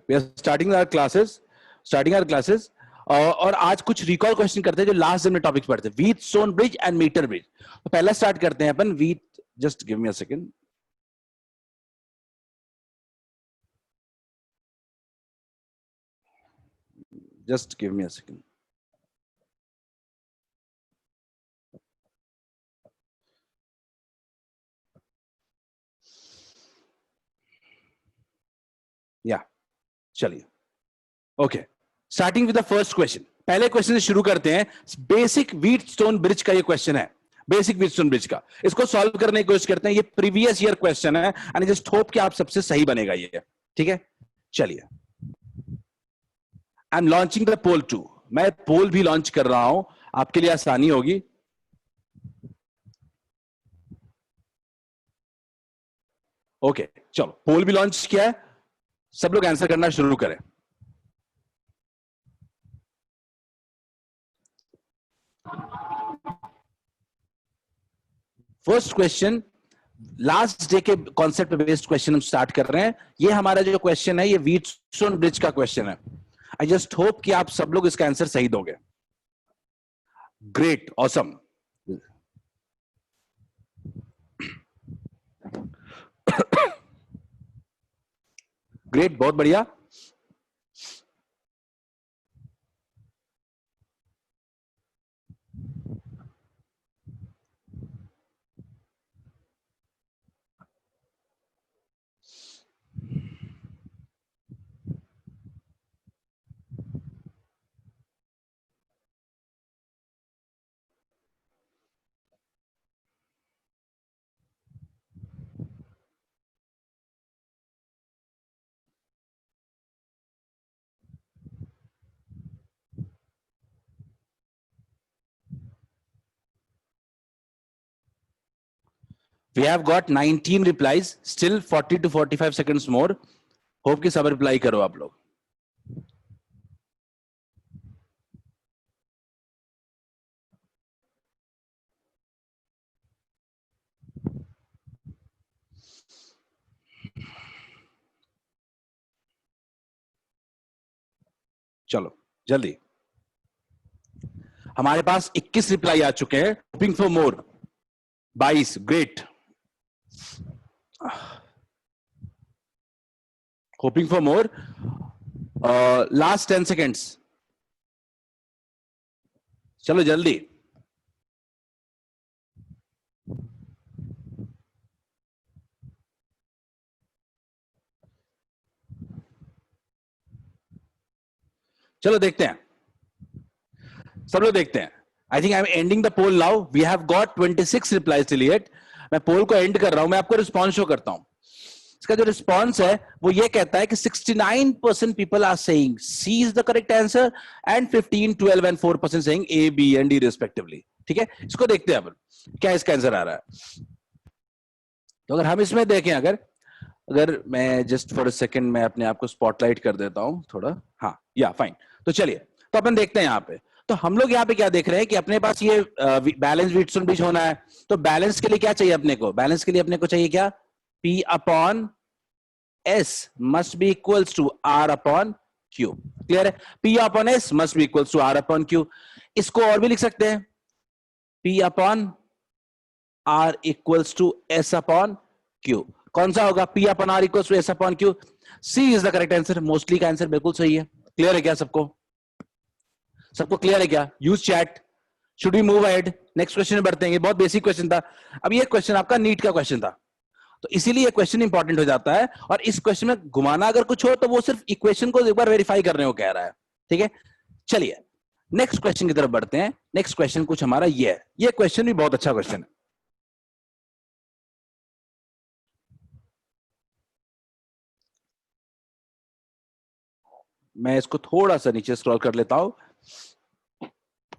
We are starting our classes और आज कुछ रिकॉल क्वेश्चन करते हैं जो लास्ट दिन में टॉपिक पढ़ते हैं, Wheatstone bridge and metre bridge. तो पहला स्टार्ट करते हैं अपन व्हीट, just give me a second. Just give me a second. या चलिए, okay, starting with the first question. पहले क्वेश्चन से शुरू करते हैं। बेसिक व्हीट स्टोन ब्रिज का ये क्वेश्चन है, बेसिक व्हीट स्टोन ब्रिज का। इसको सॉल्व करने की कोशिश करते हैं। ये प्रीवियस ईयर क्वेश्चन है एंड जस्ट होप कि आप सबसे सही बनेगा ये, ठीक है। चलिए, आई एम लॉन्चिंग द पोल 2। मैं पोल भी लॉन्च कर रहा हूं, आपके लिए आसानी होगी। ओके, चलो पोल भी लॉन्च किया है, सब लोग आंसर करना शुरू करें। फर्स्ट क्वेश्चन, लास्ट डे के कॉन्सेप्ट पे बेस्ड क्वेश्चन हम स्टार्ट कर रहे हैं। ये हमारा जो क्वेश्चन है ये व्हीट स्टोन ब्रिज का क्वेश्चन है। आई जस्ट होप कि आप सब लोग इसका आंसर सही दोगे। Great, awesome. ग्रेट, बहुत बढ़िया। We have got 19 replies, still 40 to 45 seconds more. Hope कि सब रिप्लाई करो आप लोग। चलो जल्दी, हमारे पास 21 रिप्लाई आ चुके हैं। Hoping for more 22। Great, hoping for more. Last 10 seconds, चलो जल्दी। चलो देखते हैं, सब लोग देखते हैं। I think I am ending the poll now. We have got 26 replies till yet. मैं पोल को एंड कर रहा हूं, मैं आपको रिस्पॉन्स शो करता हूं। इसका जो रिस्पॉन्स है वो ये कहता है कि 69% people are saying C is the correct answer and 15, 12 and 4% saying A, B and D respectively. ठीक है, इसको देखते हैं अपन क्या इसका आंसर आ रहा है। तो अगर हम इसमें देखें, अगर मैं जस्ट फॉर अ सेकंड मैं अपने आप को स्पॉटलाइट कर देता हूं थोड़ा, हाँ या फाइन। तो चलिए, तो अपन देखते हैं यहाँ पे। तो हम लोग यहाँ पे क्या देख रहे हैं कि अपने पास ये बैलेंस व्हीट स्टोन ब्रिज होना है। तो बैलेंस के लिए क्या चाहिए अपने को? बैलेंस के लिए अपने को चाहिए क्या? P upon S must be equals to R upon Q। Clear है? P upon S must be equals to R upon Q। इसको और भी लिख सकते हैं, P upon R equals to S upon Q। कौन सा होगा? P upon R equals to S upon Q। C is the correct answer. Mostly का आंसर बिल्कुल सही है। क्लियर है क्या सबको? सबको क्लियर है क्या? Use chat. Should we move ahead? Next question में बढ़ते हैं। बहुत बेसिक क्वेश्चन था। अब ये क्वेश्चन आपका नीट का क्वेश्चन था, तो इसीलिए ये क्वेश्चन इंपॉर्टेंट हो जाता है। और इस क्वेश्चन में घुमाना अगर कुछ हो तो वो सिर्फ इक्वेशन को एक बार वेरीफाई करने को कह रहा है। ठीक है, चलिए नेक्स्ट क्वेश्चन की तरफ बढ़ते हैं। नेक्स्ट क्वेश्चन कुछ हमारा ये है। ये क्वेश्चन भी बहुत अच्छा क्वेश्चन है। मैं इसको थोड़ा सा नीचे स्क्रॉल कर लेता हूं,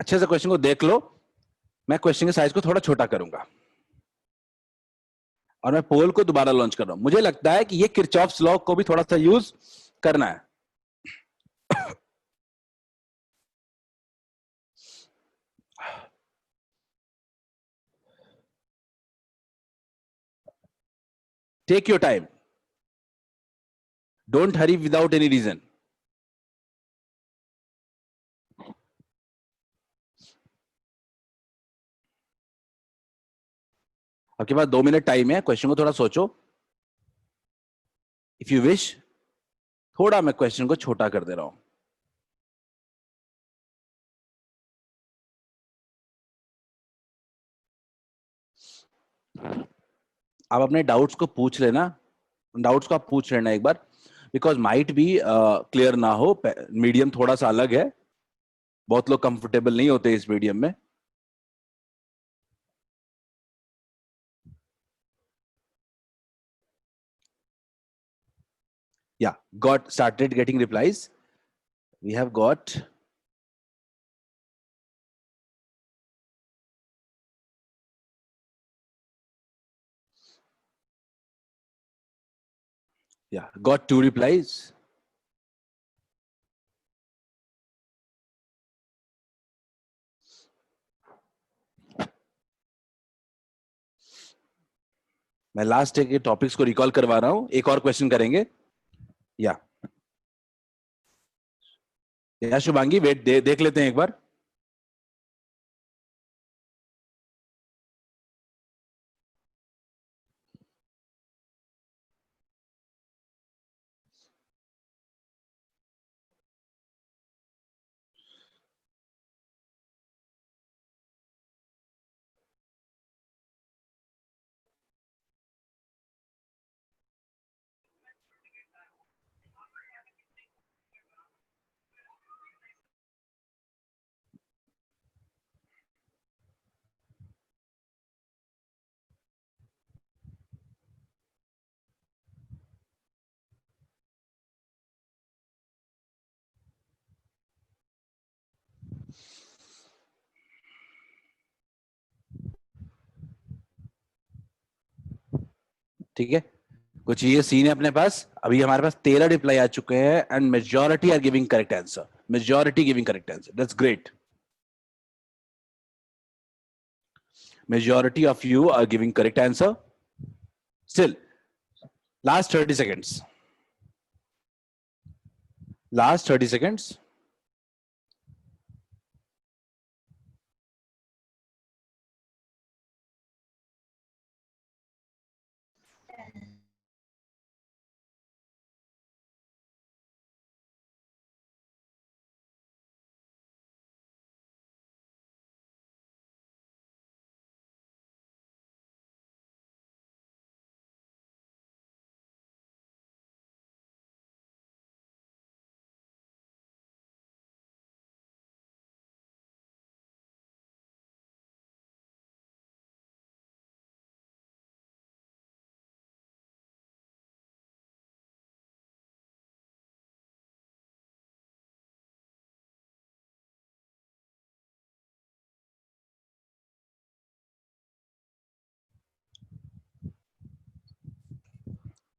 अच्छे से क्वेश्चन को देख लो। मैं क्वेश्चन के साइज को थोड़ा छोटा करूंगा और मैं पोल को दोबारा लॉन्च कर रहा हूं। मुझे लगता है कि ये किरचॉफ्स लॉ को भी थोड़ा सा यूज करना है। Take your time. Don't hurry without any reason. आपके पास 2 मिनट टाइम है, क्वेश्चन को थोड़ा सोचो. इफ यू विश, थोड़ा मैं क्वेश्चन को छोटा कर दे रहा हूं. आप अपने डाउट्स को पूछ लेना, डाउट्स को आप पूछ लेना एक बार, बिकॉज माइट बी क्लियर ना हो. मीडियम थोड़ा सा अलग है, बहुत लोग कंफर्टेबल नहीं होते इस मीडियम में. Yeah, got started getting replies. We have got got 2 replies. मैं लास्ट के टॉपिक्स को रिकॉल करवा रहा हूं, एक और क्वेश्चन करेंगे. या शुभांगी वेट देख लेते हैं एक बार. ठीक है, कुछ ये सीन है अपने पास. अभी हमारे पास 13 रिप्लाई आ चुके हैं and majority are giving correct answer. Majority giving correct answer. That's great. Majority of you are giving correct answer. Still, last 30 seconds. Last 30 seconds.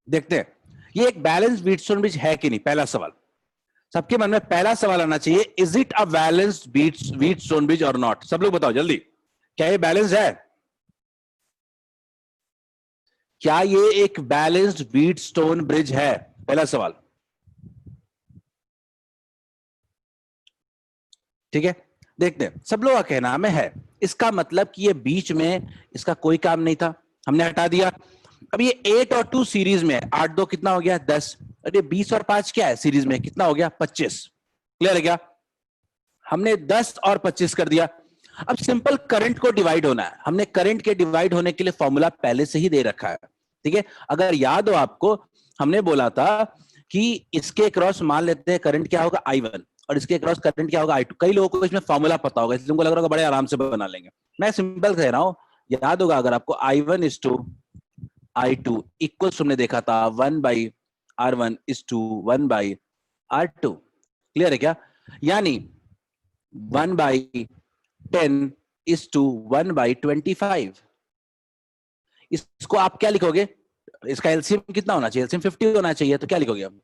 देखते हैं ये एक बैलेंस्ड व्हीटस्टोन ब्रिज है कि नहीं. पहला सवाल सबके मन में, पहला सवाल आना चाहिए, is it a balanced Wheatstone bridge और नॉट. सब लोग बताओ जल्दी, क्या ये बैलेंस है? क्या ये एक बैलेंस्ड व्हीटस्टोन ब्रिज है? पहला सवाल. ठीक है, देखते हैं. सब लोग का कहना में है, इसका मतलब कि ये बीच में इसका कोई काम नहीं था, हमने हटा दिया. अब ये 8 और 2 सीरीज में है. 8 2 कितना हो गया? 10. अरे 20 और 5 क्या है सीरीज में? कितना हो गया? 25. क्लियर है क्या? हमने 10 और 25 कर दिया. अब सिंपल करंट को डिवाइड होना है. हमने करंट के डिवाइड होने के लिए फॉर्मूला पहले से ही दे रखा है. ठीक है, अगर याद हो आपको, हमने बोला था कि इसके क्रॉस मान लेते हैं करंट क्या होगा? I1, और इसके क्रॉस करंट क्या होगा? I2. कई लोगों को इसमें फॉर्मूला पता होगा, इसलिए उनको लग रहा होगा बड़े आराम से बना लेंगे. मैं सिंपल कह रहा हूं, याद होगा अगर आपको, I1 is to I2 equal, तुमने देखा था 1/R1 is to 1/R2. Clear है क्या? यानी 1/10 is to 1/25. इसको आप क्या लिखोगे? इसका एलसीएम कितना होना चाहिए? एलसीएम 50 होना चाहिए. तो क्या लिखोगे आप?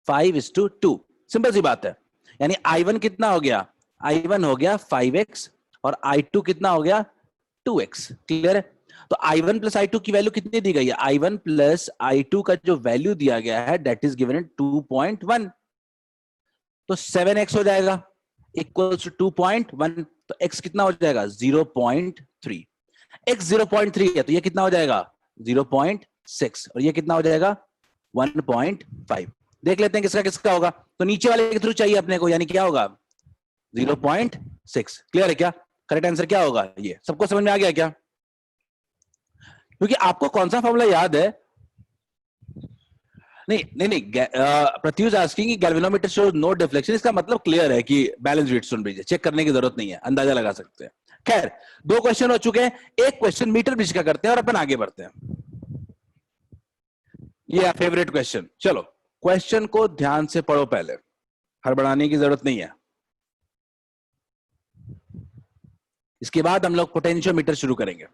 5:2. सिंपल सी बात है. यानी I1 कितना हो गया? I1 हो गया 5x और I2 कितना हो गया? 2x. क्लियर है? तो I1 प्लस I2 की वैल्यू कितनी दी गई है? I1 प्लस I2 का जो वैल्यू दिया गया है दैट इज गिवन इन 2.1, तो 7x हो जाएगा इक्वल्स टू 2.1, तो x कितना हो जाएगा? 0.3। x 0.3 है तो ये कितना हो जाएगा? 0.6, और ये कितना हो जाएगा? 1.5। देख लेते हैं किसका किसका होगा। तो नीचे वाले के थ्रू चाहिए अपने को, यानी क्या होगा? 0.6। क्लियर है क्या? करेक्ट आंसर क्या होगा? ये सबको समझ में आ गया क्या? क्योंकि आपको कौन सा फॉर्मूला याद है? नहीं, Pratyush asking galvanometer shows no deflection, इसका मतलब क्लियर है कि बैलेंस व्हीटस्टोन ब्रिज है, चेक करने की जरूरत नहीं है, अंदाजा लगा सकते हैं। खैर, 2 क्वेश्चन हो चुके हैं, एक क्वेश्चन मीटर ब्रिज का करते हैं और अपन आगे बढ़ते हैं। ये फेवरेट क्वेश्चन। चलो क्वेश्चन को ध्यान से पढ़ो, पहले हड़बड़ाने की जरूरत नहीं है। इसके बाद हम लोग पोटेंशियोमीटर शुरू करेंगे।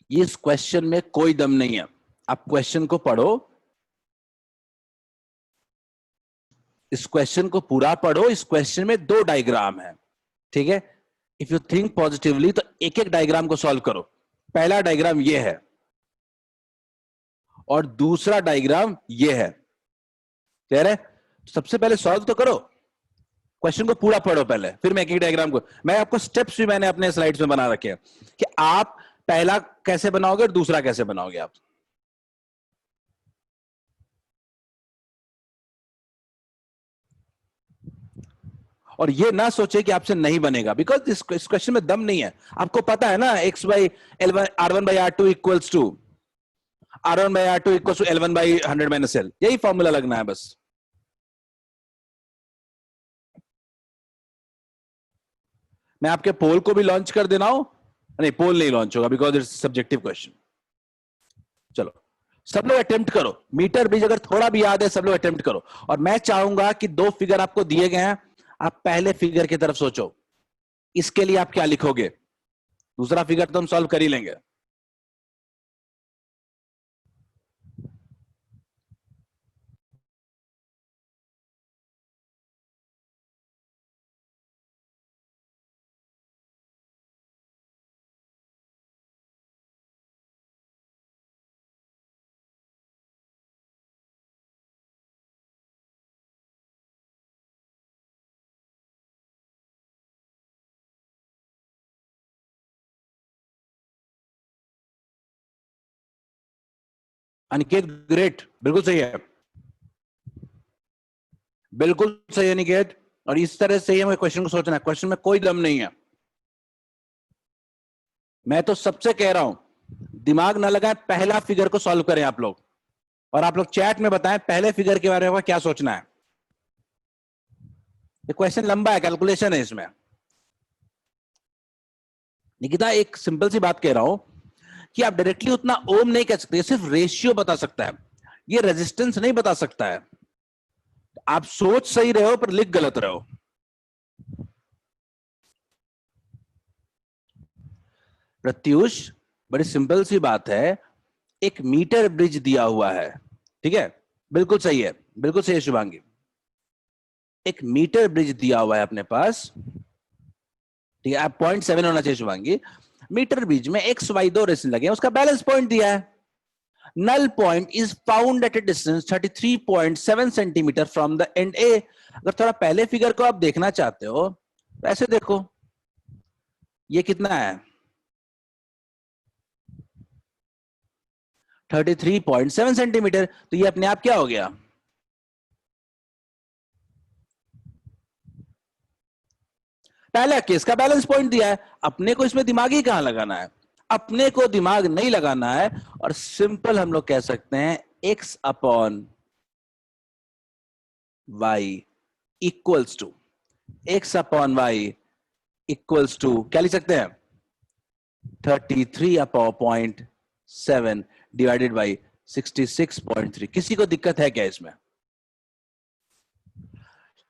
इस क्वेश्चन में कोई दम नहीं है, आप क्वेश्चन को पढ़ो, इस क्वेश्चन को पूरा पढ़ो। इस क्वेश्चन में 2 डायग्राम है, ठीक है? इफ यू थिंक पॉजिटिवली तो एक एक डायग्राम को सॉल्व करो। पहला डायग्राम ये है और दूसरा डायग्राम ये है। क्लियर है? सबसे पहले सॉल्व तो करो, क्वेश्चन को पूरा पढ़ो पहले, फिर मैं एक एक डायग्राम को, मैं आपको स्टेप्स भी मैंने अपने स्लाइड्स में बना रखे हैं कि आप पहला कैसे बनाओगे और दूसरा कैसे बनाओगे आप। और ये ना सोचे कि आपसे नहीं बनेगा, बिकॉज इस क्वेश्चन में दम नहीं है। आपको पता है ना, x by R1 by R2 equals to R1 by R2 equals to L1 by 100 minus L, यही फॉर्मूला लगना है बस। मैं आपके पोल को भी लॉन्च कर देना हो, नहीं पोल नहीं लॉन्च होगा बिकॉज इट्स सब्जेक्टिव क्वेश्चन। चलो सब लोग अटेम्प्ट करो, मीटर ब्रिज अगर थोड़ा भी याद है सब लोग अटेम्प्ट करो। और मैं चाहूंगा कि 2 फिगर आपको दिए गए हैं, आप पहले फिगर की तरफ सोचो, इसके लिए आप क्या लिखोगे। दूसरा फिगर तो हम सॉल्व कर ही लेंगे। अनिकेत ग्रेट, बिल्कुल सही है, बिल्कुल सही है अनिकेत। और इस तरह से ही हमें क्वेश्चन को सोचना है, क्वेश्चन में कोई दम नहीं है। मैं तो सबसे कह रहा हूं दिमाग ना लगाएं, पहला फिगर को सॉल्व करें आप लोग, और आप लोग चैट में बताएं पहले फिगर के बारे में क्या सोचना है। ये क्वेश्चन लंबा है, कैलकुलेशन है इसमें। निकिता एक सिंपल सी बात कह रहा हूं कि आप डायरेक्टली उतना ओम नहीं कह सकते, सिर्फ रेशियो बता सकता है, ये रेजिस्टेंस नहीं बता सकता है। आप सोच सही रहे हो पर लिख गलत रहे हो। प्रत्युष बड़ी सिंपल सी बात है, एक मीटर ब्रिज दिया हुआ है, ठीक है? बिल्कुल सही है, बिल्कुल सही है शुभांगी। एक मीटर ब्रिज दिया हुआ है अपने पास, ठीक है? आप 0.7 होना चाहिए शुभांगी। मीटर ब्रिज में x y 2 रेसिन लगे हैं, उसका बैलेंस पॉइंट दिया है। Null point is found at a distance 33.7 centimetre from the end A. अगर थोड़ा पहले फिगर को आप देखना चाहते हो तो ऐसे देखो, ये कितना है? 33.7 सेंटीमीटर, तो ये अपने आप क्या हो गया? पहला केस का बैलेंस पॉइंट दिया है। अपने को इसमें दिमाग ही कहां लगाना है, अपने को दिमाग नहीं लगाना है, और सिंपल हम लोग कह सकते हैं x upon y equals to x upon y equals to क्या लिख सकते हैं? 33 अपॉन 0.7 डिवाइडेड बाई 66.3। किसी को दिक्कत है क्या इसमें?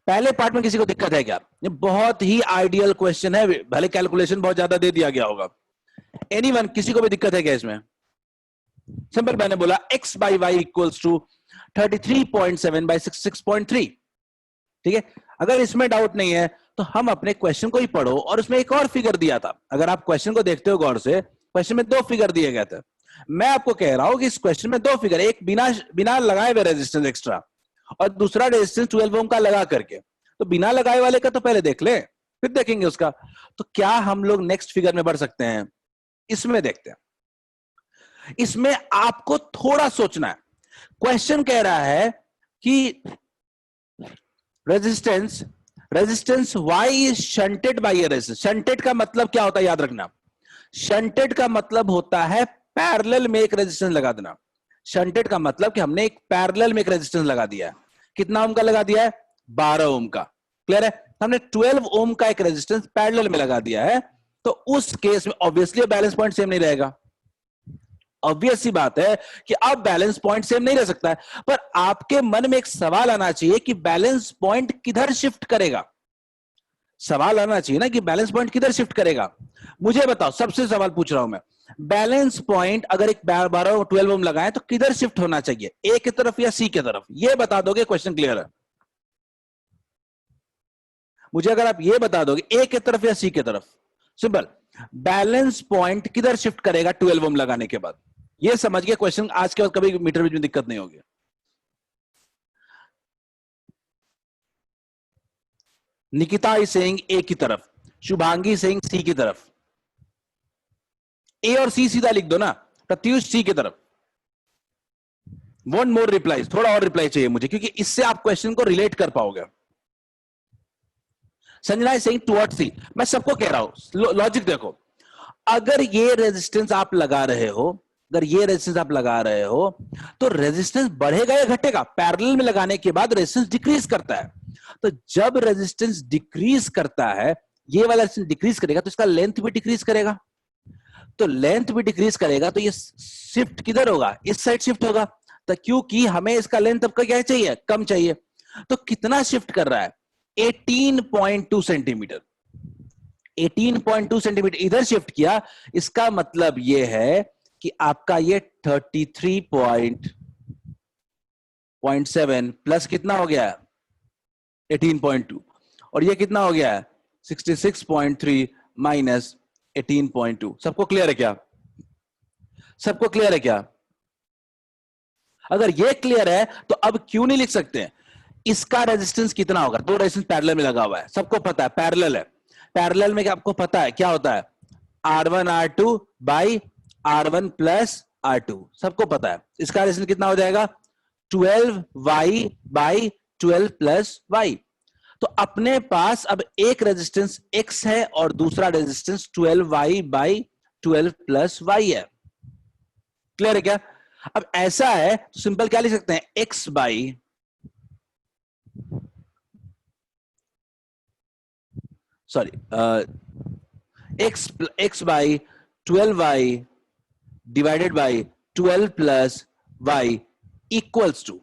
पहले पार्ट में किसी को दिक्कत है क्या? ये बहुत ही आइडियल क्वेश्चन है, भले कैलकुलेशन बहुत ज्यादा दे दिया गया होगा। एनीवन, किसी को भी दिक्कत है क्या इसमें? सिंपल, मैंने बोला x by Y equals to 33.7 by 66.3। ठीक है, अगर इसमें डाउट नहीं है तो हम अपने क्वेश्चन को ही पढ़ो, और उसमें एक और फिगर दिया था। अगर आप क्वेश्चन को देखते हो गौर से, क्वेश्चन में 2 फिगर दिए गए थे। मैं आपको कह रहा हूं कि इस क्वेश्चन में 2 फिगर, एक बिना लगाए हुए रेजिस्टेंस एक्स्ट्रा, और दूसरा रेजिस्टेंस 12 ओम का लगा करके। तो बिना लगाए वाले का तो पहले देख ले, फिर देखेंगे उसका। तो क्या हम लोग नेक्स्ट फिगर में बढ़ सकते हैं? इसमें देखते हैं। इसमें आपको थोड़ा सोचना है। क्वेश्चन कह रहा है कि resistance Y is shunted bye A resistance. Shunted का मतलब क्या होता है, याद रखना। शंटेड का मतलब होता है पैरेलल में एक रेजिस्टेंस लगा देना। शंटेड का मतलब कि हमने एक पैरेलल में एक रेजिस्टेंस लगा दिया है। कितना ओम का लगा दिया है? 12 ओम का। क्लियर है? हमने 12 ओम का एक रेजिस्टेंस पैरेलल में लगा दिया है। तो उस केस में ऑब्वियसली बैलेंस पॉइंट सेम नहीं रहेगा। ऑब्वियस सी बात है कि अब बैलेंस पॉइंट सेम नहीं रह सकता है। पर आपके मन में एक सवाल आना चाहिए कि बैलेंस पॉइंट किधर शिफ्ट करेगा। सवाल आना चाहिए ना कि बैलेंस पॉइंट किधर शिफ्ट करेगा। मुझे बताओ, सबसे सवाल पूछ रहा हूं मैं, बैलेंस पॉइंट अगर एक 12 12 ओम लगाए तो किधर शिफ्ट होना चाहिए, ए की तरफ या सी की तरफ? ये बता दोगे, क्वेश्चन क्लियर है। मुझे अगर आप ये बता दोगे ए की तरफ या सी की तरफ, सिंपल, बैलेंस पॉइंट किधर शिफ्ट करेगा 12 ओम लगाने के बाद, ये समझ गए क्वेश्चन। आज के बाद कभी मीटर बीच में दिक्कत नहीं होगी। निकिता इज सेइंग ए की तरफ, शुभांगी सेइंग सी की तरफ। ए और सी सीधा लिख दो ना, प्रत्युष सी की तरफ। वन मोर रिप्लाईज, थोड़ा और रिप्लाई चाहिए मुझे, क्योंकि इससे आप क्वेश्चन को रिलेट कर पाओगे। संजना इज सेइंग टुवर्ड्स सी। मैं सबको कह रहा हूं, लॉजिक देखो, अगर ये रेजिस्टेंस आप लगा रहे हो, अगर ये रेजिस्टेंस आप लगा रहे हो, तो रेजिस्टेंस बढ़ेगा या घटेगा? पैरेलल में लगाने के बाद रेजिस्टेंस डिक्रीज करता है। तो जब रेजिस्टेंस डिक्रीज करता है, ये वाला रेजिस्टेंस डिक्रीज करेगा, तो इसका लेंथ भी डिक्रीज करेगा। तो लेंथ भी डिक्रीज करेगा, तो ये शिफ्ट किधर होगा? इस साइड शिफ्ट होगा। तो क्योंकि हमें इसका लेंथ अब का क्या चाहिए? कम चाहिए। तो कितना शिफ्ट कर रहा है? 18.2 सेंटीमीटर। 18.2 सेंटीमीटर इधर शिफ्ट किया। इसका मतलब यह है कि आपका ये 33.7 प्लस कितना हो गया? 18.2। और ये कितना हो गया? 66.3 माइनस 18.2। सबको क्लियर है क्या? सबको क्लियर है क्या? अगर ये क्लियर है तो अब क्यों नहीं लिख सकते? इसका रेजिस्टेंस कितना होगा? 2 रेजिस्टेंस पैरेलल में लगा हुआ है, सबको पता है पैरेलल है। पैरेलल में क्या आपको पता है क्या होता है? R1 R2 by R1 plus R2, सबको पता है। इसका रेजिस्टेंस कितना हो जाएगा? 12y by 12 plus y। तो अपने पास अब एक रेजिस्टेंस x है और दूसरा resistance 12y by 12 plus y है। क्लियर है क्या? अब ऐसा है तो सिंपल क्या लिख सकते हैं? x by x by 12y divided by 12 plus y equals to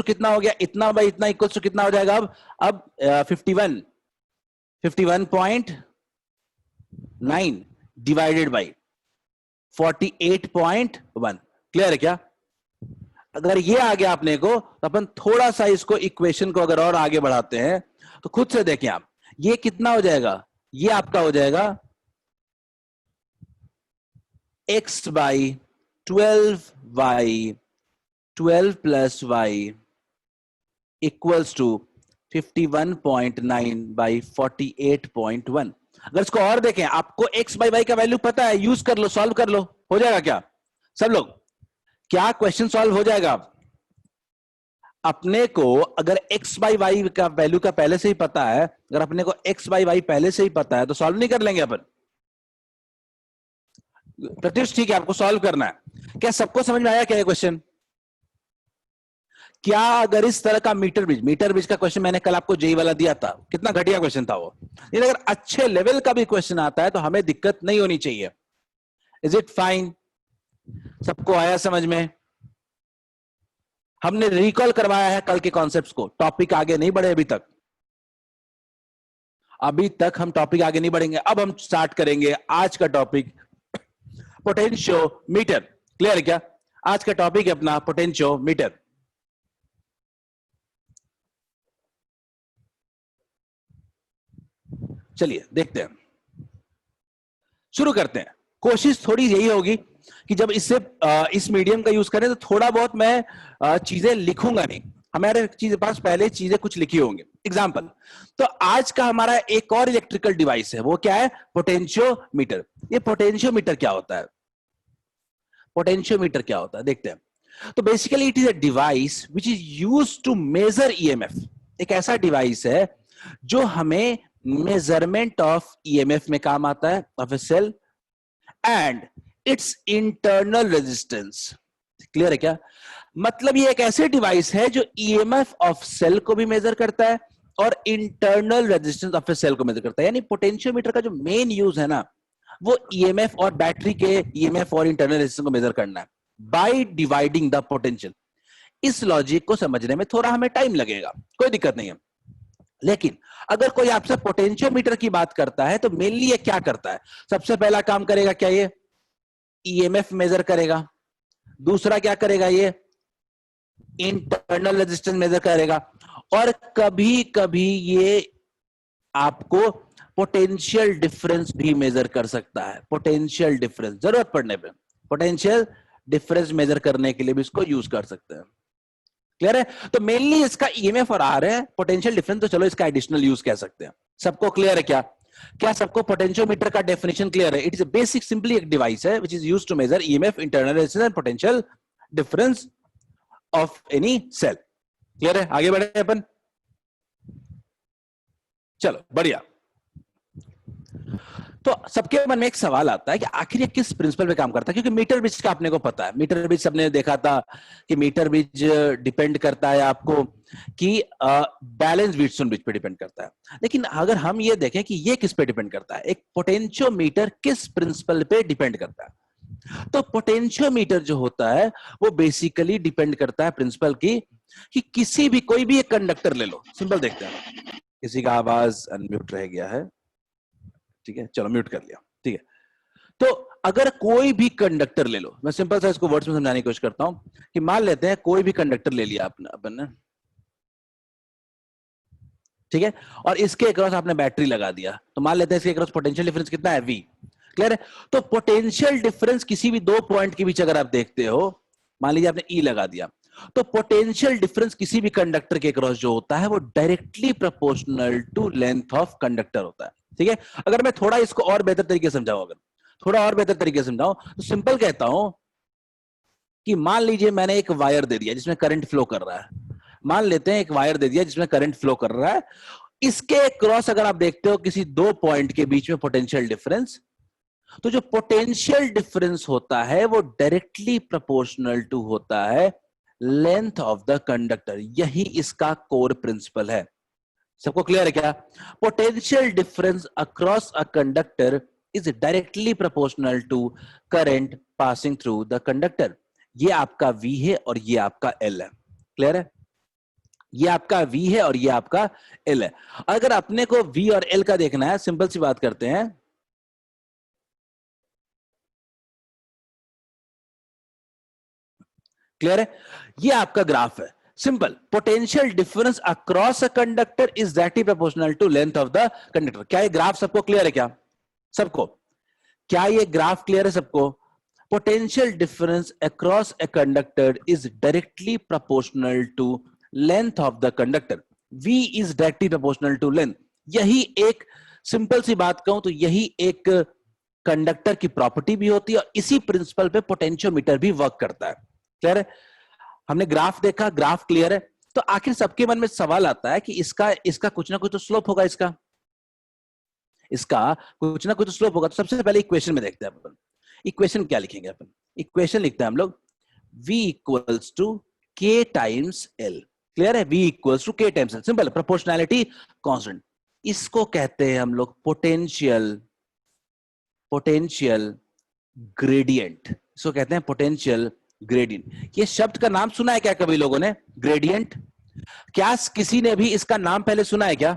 कितना हो गया? इतना बाई इतना इक्वल्स टू कितना हो जाएगा? अब 51.9 डिवाइडेड बाई 48.1। क्लियर है क्या? अगर ये आ गया अपने को, तो अपन थोड़ा सा इसको इक्वेशन को अगर और आगे बढ़ाते हैं तो खुद से देखें आप, ये कितना हो जाएगा? ये आपका हो जाएगा x by 12y 12 plus y equals to 51.9 by 48.1। अगर इसको और देखें, आपको x बाई y का वैल्यू पता है, यूज कर लो, सॉल्व कर लो, हो जाएगा क्या सब लोग? क्या क्वेश्चन सॉल्व हो जाएगा? अपने को अगर x बाई वाई का वैल्यू का पहले से ही पता है, अगर अपने को x बाई वाई पहले से ही पता है तो सॉल्व नहीं कर लेंगे अपन? प्रत्युष ठीक है, आपको सॉल्व करना है। क्या सबको समझ में आया क्या ये क्वेश्चन? क्या अगर इस तरह का मीटर ब्रिज का क्वेश्चन मैंने कल आपको जेई वाला दिया था, कितना घटिया क्वेश्चन था वो, लेकिन अगर अच्छे लेवल का भी क्वेश्चन आता है तो हमें दिक्कत नहीं होनी चाहिए। Is it fine? सबको आया समझ में? हमने रिकॉल करवाया है कल के कॉन्सेप्ट्स को, टॉपिक आगे नहीं बढ़े अभी तक हम टॉपिक आगे नहीं बढ़ेंगे। अब हम स्टार्ट करेंगे आज का टॉपिक, पोटेंशियोमीटर। क्लियर है क्या? आज का टॉपिक है अपना पोटेंशियोमीटर। चलिए देखते हैं, शुरू करते हैं। कोशिश थोड़ी यही होगी कि जब इस मीडियम का यूज करें तो थोड़ा बहुत मैं चीजें लिखूंगा नहीं, हमारे चीजें पास पहले चीजें कुछ लिखी होंगी। एग्जाम्पल, तो आज का हमारा एक और इलेक्ट्रिकल डिवाइस है, वो क्या है? पोटेंशियोमीटर। ये पोटेंशियोमीटर क्या होता है? पोटेंशियोमीटर क्या होता है देखते हैं। तो basically it is a device which is used to measure EMF. एक ऐसा डिवाइस है जो हमें मेजरमेंट ऑफ ईएमएफ में काम आता है, of a cell, and its internal resistance. Clear है क्या? मतलब ये एक ऐसे डिवाइस है जो ईएमएफ ऑफ सेल को भी मेजर करता है और internal resistance of a cell को मेजर करता है। यानी पोटेंशियोमीटर का जो मेन यूज है ना, वो ईएमएफ और बैटरी के ईएमएफ और इंटरनल रेजिस्टेंस को मेजर करना है बाय डिवाइडिंग द पोटेंशियल। इस लॉजिक को समझने में थोड़ा हमें टाइम लगेगा, कोई दिक्कत नहीं है। लेकिन अगर कोई आपसे पोटेंशियोमीटर की बात करता है तो मेनली ये क्या करता है? सबसे पहला काम करेगा क्या? ये ईएमएफ मेजर करेगा। दूसरा क्या करेगा? ये इंटरनल रेजिस्टेंस मेजर करेगा। और कभी कभी ये आपको पोटेंशियल डिफरेंस भी मेजर कर सकता है। पोटेंशियल डिफरेंस जरूरत पड़ने पे पोटेंशियल डिफरेंस मेजर करने के लिए भी इसको यूज कर सकते हैं। क्लियर है? तो मेनली इसका ईएमएफ और आर है, पोटेंशियल डिफरेंस तो चलो इसका एडिशनल यूज कह सकते हैं। सबको क्लियर है क्या? क्या सबको पोटेंशियोमीटर का डेफिनेशन क्लियर है? इट इज बेसिक सिंपली एक डिवाइस है which is used to measure EMF, internal resistance and potential difference of any cell. Clear है? आगे बढ़े अपन। चलो बढ़िया। तो सबके मन में एक सवाल आता है कि आखिर ये किस प्रिंसिपल पे काम करता है? क्योंकि मीटर ब्रिज का आपने को पता है, मीटर ब्रिज सबने देखा था कि मीटर ब्रिज डिपेंड करता है आपको कि बैलेंस व्हीटस्टोन ब्रिज पे डिपेंड करता है। लेकिन अगर हम ये देखें कि ये किस पे डिपेंड करता है, एक पोटेंशियोमीटर किस प्रिंसिपल पे डिपेंड करता है, तो पोटेंशियोमीटर जो होता है वो बेसिकली डिपेंड करता है प्रिंसिपल की कि किसी भी कोई भी एक कंडक्टर ले लो। सिंपल देखते हैं। किसी का आवाज अनम्यूट रह गया है, ठीक है, चलो म्यूट कर लिया, ठीक है। तो अगर कोई भी कंडक्टर ले लो, मैं सिंपल सा इसको वर्ड्स में समझाने की कोशिश करता हूं कि मान लेते हैं कोई भी कंडक्टर ले लिया अपन ने, ठीक है, और इसके अक्रॉस आपने बैटरी लगा दिया, तो मान लेते हैं इसके अक्रॉस पोटेंशियल डिफरेंस कितना है? V। क्लियर है? तो पोटेंशियल डिफरेंस किसी भी दो पॉइंट के बीच अगर आप देखते हो, मान लीजिए आपने E लगा दिया, तो पोटेंशियल डिफरेंस किसी भी कंडक्टर के अक्रॉस जो होता है वो directly proportional to length of conductor होता है। ठीक है? अगर मैं थोड़ा इसको और बेहतर तरीके से समझाऊं, अगर थोड़ा और बेहतर तरीके से समझाऊं तो सिंपल कहता हूं कि मान लीजिए मैंने एक वायर दे दिया जिसमें करंट फ्लो कर रहा है। मान लेते हैं एक वायर दे दिया जिसमें करंट फ्लो कर रहा है, इसके क्रॉस अगर आप देखते हो किसी दो पॉइंट के बीच में पोटेंशियल डिफरेंस, तो जो पोटेंशियल डिफरेंस होता है वो डायरेक्टली प्रोपोर्शनल टू होता है लेंथ ऑफ द कंडक्टर। यही इसका कोर प्रिंसिपल है। सबको क्लियर है क्या? Potential difference across a conductor is directly proportional to current passing through the conductor. ये आपका V है और ये आपका L है। क्लियर है? ये आपका V है और ये आपका L है। अगर अपने को V और L का देखना है, सिंपल सी बात करते हैं, क्लियर है? ये आपका ग्राफ है। Simple, potential difference across a conductor is directly proportional to length of the conductor. क्या ये ग्राफ सबको क्लियर है क्या? सबको क्या ये ग्राफ क्लियर है सबको? Potential difference across a conductor is directly proportional to length of the conductor. V is directly proportional to length. यही एक सिंपल सी बात कहूं तो यही एक कंडक्टर की प्रॉपर्टी भी होती है और इसी प्रिंसिपल पे पोटेंशियोमीटर भी वर्क करता है। क्लियर है? हमने ग्राफ देखा, ग्राफ क्लियर है। तो आखिर सबके मन में सवाल आता है कि इसका कुछ ना कुछ तो स्लोप होगा, इसका कुछ ना कुछ तो स्लोप होगा। तो सबसे पहले इक्वेशन में देखते हैं अपन। इक्वेशन क्या लिखेंगे अपन? इक्वेशन लिखते हैं हम लोग V equals to K times L। Clear है? V equals to K times L। Simple, proportionality constant. इसको कहते हैं हम लोग पोटेंशियल ग्रेडियंट। इसको कहते हैं पोटेंशियल ग्रेडियंट। ये शब्द का नाम सुना है क्या कभी लोगों ने? ग्रेडियंट। क्या किसी ने भी इसका नाम पहले सुना है क्या?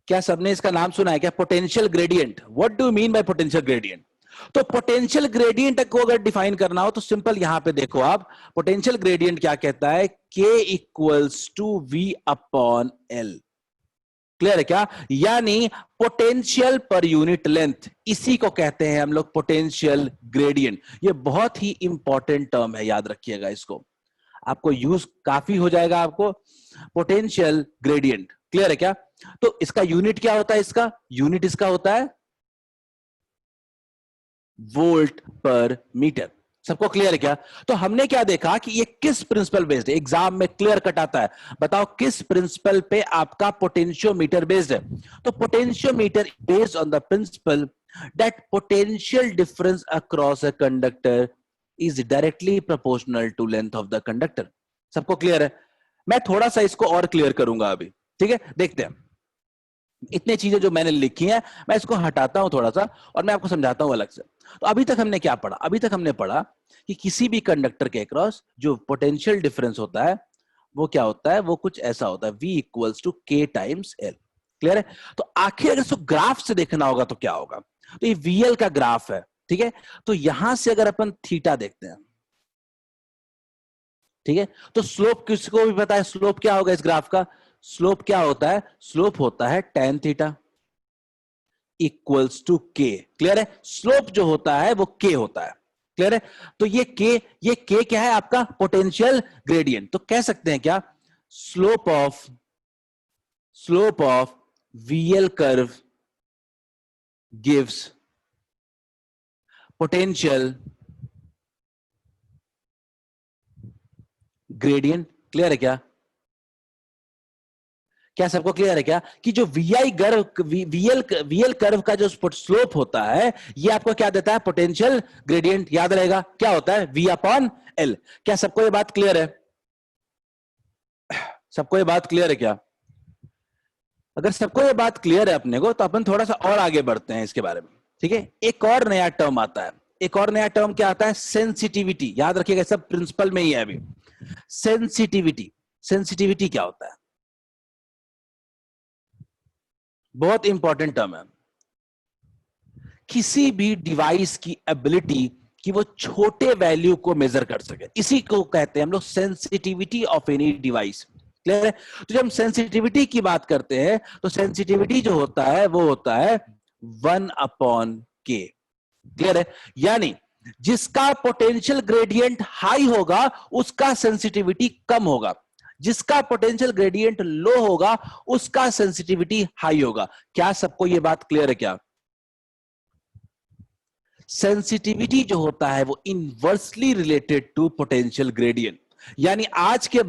क्या सबने इसका नाम सुना है क्या? Potential gradient. What do you mean by potential gradient? तो पोटेंशियल ग्रेडियंट को अगर डिफाइन करना हो तो सिंपल यहां पे देखो आप, पोटेंशियल ग्रेडियंट क्या कहता है? K equals to V upon L. Clear है क्या? यानी पोटेंशियल पर यूनिट लेंथ, इसी को कहते हैं हम लोग पोटेंशियल ग्रेडियंट. ये बहुत ही इंपॉर्टेंट टर्म है, याद रखिएगा इसको, आपको यूज काफी हो जाएगा आपको. पोटेंशियल ग्रेडियंट क्लियर है क्या? तो इसका यूनिट क्या होता है? इसका यूनिट इसका होता है वोल्ट पर मीटर. सबको क्लियर है क्या? तो हमने क्या देखा कि ये किस प्रिंसिपल बेस्ड है, एग्जाम में क्लियर कट आता है. बताओ किस प्रिंसिपल पे आपका पोटेंशियोमीटर बेस्ड है? तो potentiometer based on the principle that potential difference across a conductor is directly proportional to length of the conductor. सबको क्लियर है? मैं थोड़ा सा इसको और क्लियर करूंगा अभी. ठीक है, देखते हैं. इतने चीजें जो मैंने लिखी हैं मैं इसको हटाता हूं थोड़ा सा और मैं आपको समझाता हूं अलग से. तो अभी तक हमने क्या पढ़ा? अभी तक हमने पढ़ा कि किसी भी कंडक्टर के अक्रॉस जो पोटेंशियल डिफरेंस होता है वो क्या होता है? वो कुछ ऐसा होता है, V equals to K times L. Clear है? तो आखिर अगर इसको ग्राफ से देखना होगा तो क्या होगा? तो ये VL का ग्राफ है. ठीक है, तो यहां से अगर अपन थीटा देखते हैं, ठीक है, तो स्लोप किसको भी पता है? स्लोप क्या होगा इस ग्राफ का? स्लोप क्या होता है? स्लोप होता है tan theta equals to K. Clear है? स्लोप जो होता है वो K होता है. क्लियर है? तो ये K क्या है? आपका पोटेंशियल ग्रेडियंट. तो कह सकते हैं क्या? Slope of VL curve gives potential gradient. Clear है क्या? क्या सबको क्लियर है क्या कि जो वीएल कर्व का जो स्लोप होता है ये आपको क्या देता है? Potential gradient. याद रहेगा क्या होता है? V upon L. क्या सबको ये बात क्लियर है? सबको ये बात क्लियर है क्या? अगर सबको ये बात क्लियर है अपने को तो अपन थोड़ा सा और आगे बढ़ते हैं इसके बारे में. ठीक है, एक और नया टर्म आता है. एक और नया टर्म क्या आता है? सेंसिटिविटी. याद रखिएगा, सब प्रिंसिपल में ही है अभी. सेंसिटिविटी क्या होता है? बहुत इंपॉर्टेंट टर्म है. किसी भी डिवाइस की एबिलिटी कि वो छोटे वैल्यू को मेजर कर सके, इसी को कहते हैं हम लोग sensitivity of any device. Clear है? तो जब हम सेंसिटिविटी की बात करते हैं तो सेंसिटिविटी जो होता है वो होता है 1 अपॉन K. क्लियर है? यानी जिसका पोटेंशियल ग्रेडियंट हाई होगा उसका सेंसिटिविटी कम होगा, जिसका पोटेंशियल ग्रेडियंट लो होगा उसका सेंसिटिविटी हाई होगा. क्या सबको यह बात क्लियर है क्या? सेंसिटिविटी जो होता है वो inversely related to potential gradient. यानी आज के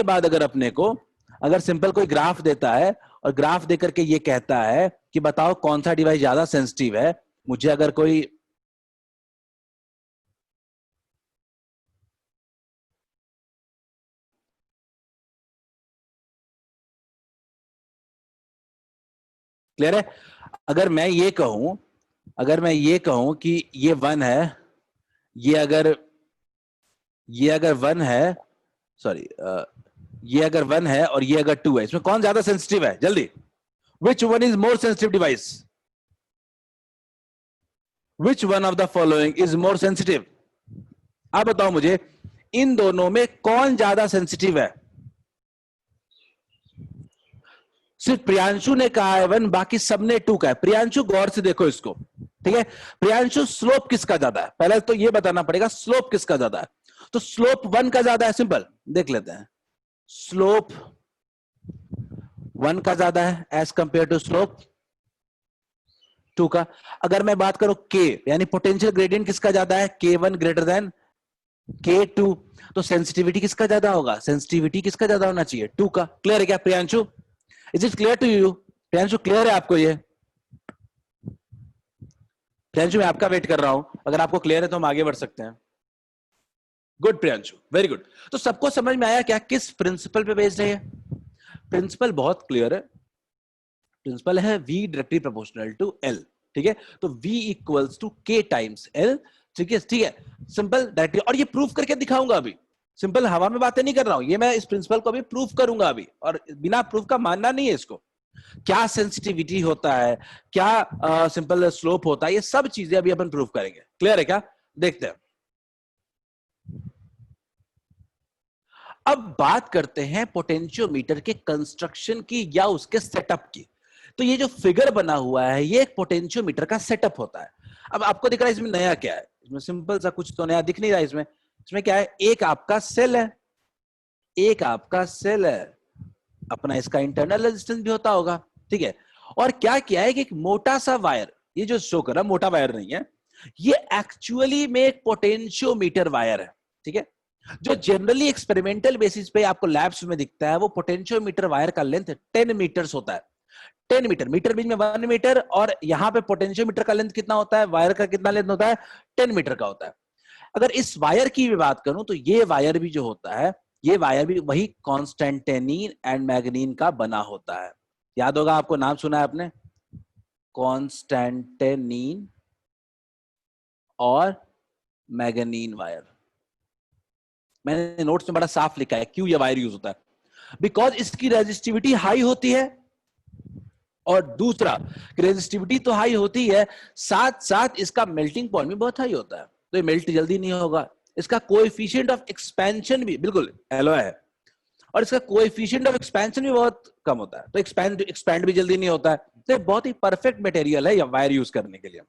बाद अगर अपने को अगर सिंपल कोई ग्राफ देता है और ग्राफ देकर के ये कहता है कि बताओ कौन सा डिवाइस ज्यादा सेंसिटिव है, मुझे अगर कोई क्लियर है? अगर मैं ये कहूं कि ये 1 है, ये अगर 1 है, सॉरी, ये अगर 1 है और ये अगर 2 है, इसमें कौन ज्यादा सेंसिटिव है? जल्दी, which one is more sensitive device? Which one of the following is more sensitive? आप बताओ मुझे, इन दोनों में कौन ज्यादा सेंसिटिव है? सिर्फ प्रियांशु ने कहा है 1, बाकी सबने 2 का है. प्रियांशु गौर से देखो इसको. ठीक है, प्रियांशु स्लोप किसका ज्यादा है? पहले तो ये बताना पड़ेगा स्लोप किसका ज्यादा है. तो स्लोप 1 का ज्यादा है. सिंपल देख लेते हैं. स्लोप 1 का ज्यादा है एज कंपेयर टू स्लोप 2 का. अगर मैं बात करूं K यानी पोटेंशियल ग्रेडियंट किसका ज्यादा है? K1 greater than K2. तो सेंसिटिविटी किसका ज्यादा होगा? सेंसिटिविटी किसका ज्यादा होना चाहिए? 2 का. क्लियर है क्या Priyanshu? Is it clear to you? Priyanshu clear है आपको? ये प्रियांशु मैं आपका वेट कर रहा हूं, अगर आपको क्लियर है तो हम आगे बढ़ सकते हैं. Good Priyanshu, very good. तो सबको समझ में आया क्या किस प्रिंसिपल पे बेस्ड है? प्रिंसिपल बहुत क्लियर है. प्रिंसिपल है V directly proportional to L. ठीक है, तो V equals to K times L. ठीक है, ठीक है, सिंपल डायरेक्टली. और ये प्रूफ करके दिखाऊंगा अभी. सिंपल हवा में बातें नहीं कर रहा हूं, ये मैं इस प्रिंसिपल को अभी प्रूफ करूंगा अभी, और बिना प्रूफ का मानना नहीं है इसको. क्या सेंसिटिविटी होता है, क्या सिंपल स्लोप होता है, ये सब चीजें अभी अपन प्रूव करेंगे। क्लियर है क्या? देखते हैं। अब बात करते हैं पोटेंशियोमीटर के कंस्ट्रक्शन की या उसके सेटअप की। तो ये जो फिगर बना हुआ है ये एक पोटेंशियोमीटर का सेटअप होता है। अब आपको दिख रहा है इसमें नया क्या है? इसमें सिंपल सा कुछ तो नया दिख नहीं रहा है। इसमें क्या है? एक आपका सेल है, एक आपका सेल है अपना, इसका इंटरनल रेजिस्टेंस भी होता होगा, ठीक है। और क्या किया है कि एक मोटा सा वायर, ये जो शो कर रहा है मोटा वायर नहीं है, ये एक्चुअली में एक पोटेंशियोमीटर वायर है, ठीक है। जो जनरली एक्सपेरिमेंटल बेसिस पे आपको लैब्स में दिखता है वो पोटेंशियोमीटर वायर का लेंथ 10 मीटर्स होता है। 10 मीटर, मीटर बीच में 1 मीटर, और यहां पे पोटेंशियोमीटर का लेंथ कितना होता है, वायर का कितना लेंथ होता है, 10 मीटर का होता है। अगर इस वायर की भी बात करूं तो ये वायर भी जो होता है, ये वायर भी वही कॉन्स्टेंटेनिन एंड मैग्नीन का बना होता है। याद होगा आपको, नाम सुना है आपने, कॉन्स्टेंटेनिन और मैग्नीन वायर। मैंने नोट्स में बड़ा साफ लिखा है क्यों ये वायर यूज होता है। बिकॉज इसकी रेजिस्टिविटी हाई होती है, और दूसरा रेजिस्टिविटी तो हाई होती है, साथ साथ इसका मेल्टिंग पॉइंट भी बहुत हाई होता है, तो ये मेल्ट जल्दी नहीं होगा। इसका कोएफिशिएंट ऑफ एक्सपेंशन भी बिल्कुल एलॉय है, और इसका कोएफिशिएंट ऑफ एक्सपेंशन भी बहुत कम होता है, तो एक्सपैंड भी जल्दी नहीं होता है। तो ये बहुत ही परफेक्ट मटेरियल है या वायर यूज करने के लिए।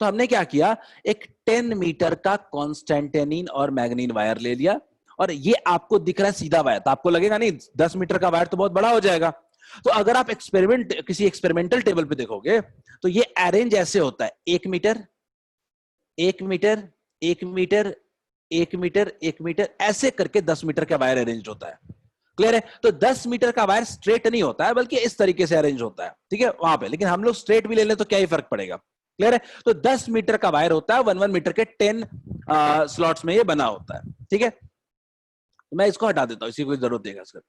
तो हमने क्या किया, एक 10 मीटर का कॉन्स्टेंटेनिन और मैग्नीन वायर ले लिया, और ये आपको दिख रहा है सीधा वायर, तो आपको लगेगा नहीं 10 मीटर का वायर तो बहुत बड़ा हो जाएगा। तो अगर आप किसी एक्सपेरिमेंटल टेबल पे देखोगे तो ये अरेंज ऐसे होता है, 1 metre 1 metre 1 metre 1 metre 1 metre, ऐसे करके 10 मीटर का वायर अरेंज होता है। क्लियर है? तो 10 मीटर का वायर स्ट्रेट नहीं होता है, बल्कि इस तरीके से अरेंज होता है, ठीक है वहां पे। लेकिन हम लोग स्ट्रेट भी ले लें तो क्या ही फर्क पड़ेगा। क्लियर है? तो 10 मीटर का वायर होता है, 1 मीटर के 10 स्लॉट्स में ये बना होता है, ठीक है। मैं इसको हटा देता हूं, इसी को जरूरत देगा इसका।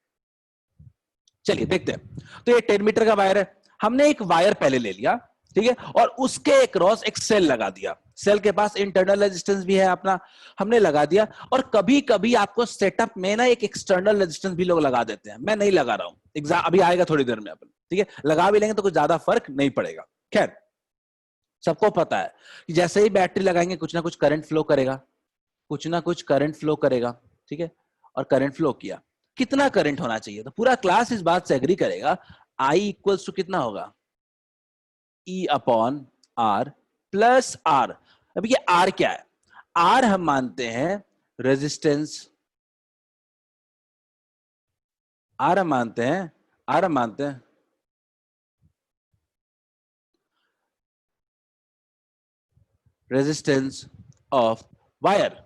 चलिए देखते हैं। तो ये 10 मीटर का वायर है, हमने एक वायर पहले ले लिया, ठीक है, और उसके क्रॉस एक सेल लगा दिया। सेल के पास इंटरनल रेजिस्टेंस भी है अपना, हमने लगा दिया। और कभी कभी आपको सेटअप में ना एक एक्सटर्नल रेजिस्टेंस भी लोग लगा देते हैं, मैं नहीं लगा रहा हूं, एग्जाम अभी आएगा थोड़ी देर में अपन, ठीक है। लगा भी लेंगे तो कुछ ज्यादा फर्क नहीं पड़ेगा। खैर, सबको पता है कि जैसे ही बैटरी लगाएंगे कुछ ना कुछ करंट फ्लो करेगा, कुछ ना कुछ करंट फ्लो करेगा, ठीक है। और करंट फ्लो किया, कितना करंट होना चाहिए, तो पूरा क्लास इस बात से एग्री करेगा, आई इक्वल्स टू कितना होगा, E upon R plus R. अब ये आर क्या है? आर हम मानते हैं रेजिस्टेंस, आर हम मानते हैं, आर हम मानते हैं रेजिस्टेंस ऑफ वायर।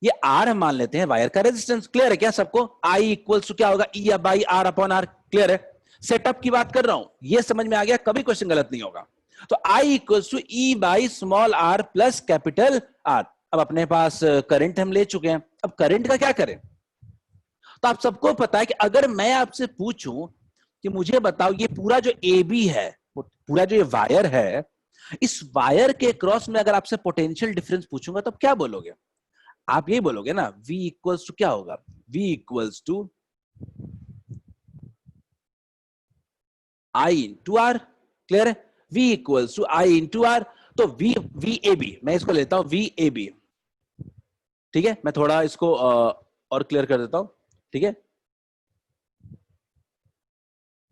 ये आर हम मान लेते हैं वायर का रेजिस्टेंस। क्लियर है क्या सबको? आई इक्वल्स टू क्या होगा, E by R upon R. Clear है? सेटअप की बात कर रहा हूं, ये समझ में आ गया, कभी क्वेश्चन गलत नहीं होगा। तो I equals to E by small R plus capital R. अब अपने पास करंट हम ले चुके हैं, अब करंट का क्या करें? तो आप सबको पता है कि अगर मैं आपसे पूछूं कि मुझे बताओ ये पूरा जो ए बी है, पूरा जो ये वायर है, इस वायर के क्रॉस में अगर आपसे पोटेंशियल डिफरेंस पूछूंगा तो आप क्या बोलोगे? आप यही बोलोगे ना, V इक्वल्स टू क्या होगा, V equals to I into R. Clear है? V equals to I into R. तो V ए बी, मैं इसको लेता हूं V ए बी, ठीक है। मैं थोड़ा इसको और क्लियर कर देता हूं, ठीक है।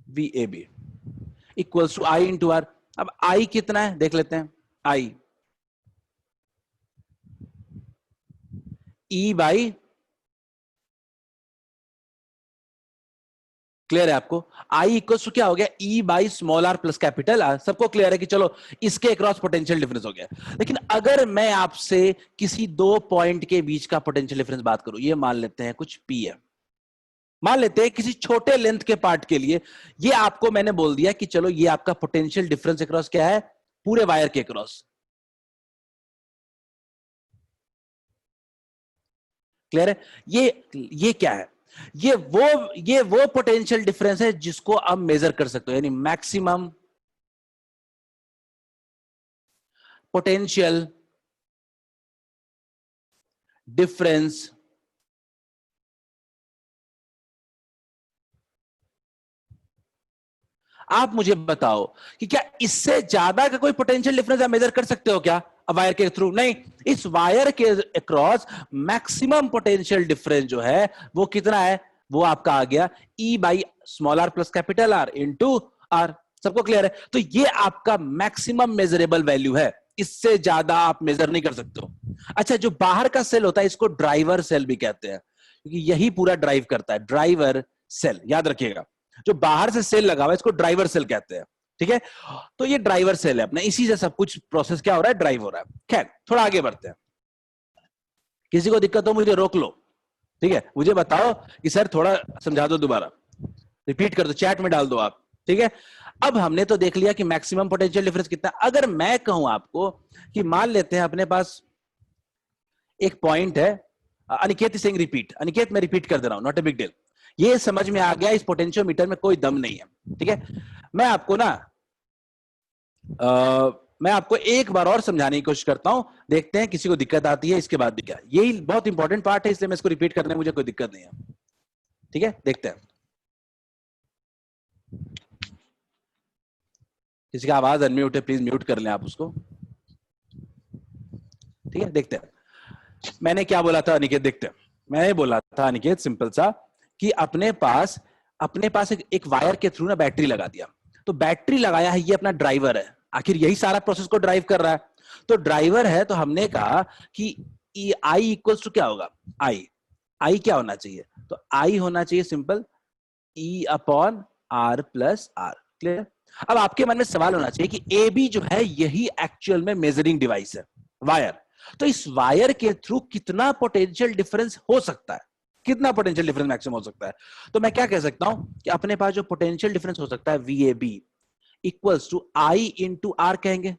V A B equals to I into R. अब I कितना है देख लेते हैं, I E बाई, क्लियर है आपको? आई इक्वल टू क्या हो गया, E by small R plus capital R. सबको क्लियर है कि चलो इसके अक्रॉस पोटेंशियल डिफरेंस हो गया। लेकिन अगर मैं आपसे किसी दो पॉइंट के बीच का पोटेंशियल डिफरेंस बात करूं, ये मान लेते हैं कुछ पी है, मान लेते हैं किसी छोटे लेंथ के पार्ट के लिए, ये आपको मैंने बोल दिया कि चलो ये आपका पोटेंशियल डिफरेंस अक्रॉस क्या है, पूरे वायर के अक्रॉस। क्लियर है? ये क्या है, ये वो पोटेंशियल डिफरेंस है जिसको आप मेजर कर सकते हो, यानी मैक्सिमम पोटेंशियल डिफरेंस आप मुझे बताओ कि क्या इससे ज्यादा का कोई पोटेंशियल डिफरेंस आप मेजर कर सकते हो क्या वायर के थ्रू? नहीं, इस वायर के अक्रॉस मैक्सिमम पोटेंशियल डिफरेंस जो है वो कितना है? वो आपका आ गया E by small R plus capital R into R. सबको क्लियर है? तो ये आपका मैक्सिमम मेजरेबल वैल्यू है, इससे ज्यादा आप मेजर नहीं कर सकते हो। अच्छा, जो बाहर का सेल होता है इसको ड्राइवर सेल भी कहते हैं, क्योंकि यही पूरा ड्राइव करता है। ड्राइवर सेल याद रखिएगा, जो बाहर से सेल लगा हुआ है इसको ड्राइवर सेल कहते हैं। ठीक है, तो ये ड्राइवर सेल है अपना, इसी से सब कुछ प्रोसेस क्या हो रहा है? ड्राइव हो रहा है। खैर, थोड़ा आगे बढ़ते हैं। किसी को दिक्कत हो मुझे रोक लो, ठीक है? मुझे बताओ कि सर थोड़ा समझा दो, दोबारा रिपीट कर दो, चैट में डाल दो आप। ठीक है, अब हमने तो देख लिया कि मैक्सिमम पोटेंशियल डिफरेंस कितना। अगर मैं कहूं आपको कि मान लेते हैं अपने पास एक पॉइंट है, अनिकेत सिंह रिपीट, अनिकेत मैं रिपीट कर दे रहा हूं, नॉट ए बिग डील। ये समझ में आ गया, इस पोटेंशियोमीटर में कोई दम नहीं है। ठीक है, मैं आपको ना मैं आपको एक बार और समझाने की कोशिश करता हूं, देखते हैं किसी को दिक्कत आती है। इसके बाद भी क्या, यही बहुत इंपॉर्टेंट पार्ट है, इसलिए मैं इसको रिपीट करने में मुझे कोई दिक्कत नहीं है। ठीक है, देखते हैं। किसी का आवाज अनम्यूट है, प्लीज म्यूट कर लें आप उसको। ठीक है, देखते हैं। मैंने क्या बोला था अनिकेत? देखते हैं। मैंने बोला था अनिकेत सिंपल सा कि अपने पास एक वायर के थ्रू ना बैटरी लगा दिया। तो बैटरी लगाया है, ये अपना ड्राइवर है, आखिर यही सारा प्रोसेस को ड्राइव कर रहा है। तो ड्राइवर है, तो हमने कहा कि आई इक्वल्स टू क्या होगा? आई क्या होना चाहिए? तो आई होना चाहिए simple E upon R plus R. Clear? अब आपके मन में सवाल होना चाहिए कि ए बी जो है यही एक्चुअल में मेजरिंग डिवाइस है, वायर। तो इस वायर के थ्रू कितना पोटेंशियल डिफरेंस हो सकता है? कितना पोटेंशियल डिफरेंस मैक्सिमम हो सकता है? तो मैं क्या कह सकता हूं कि अपने पास जो पोटेंशियल डिफरेंस हो सकता है V A B equals to I into R कहेंगे,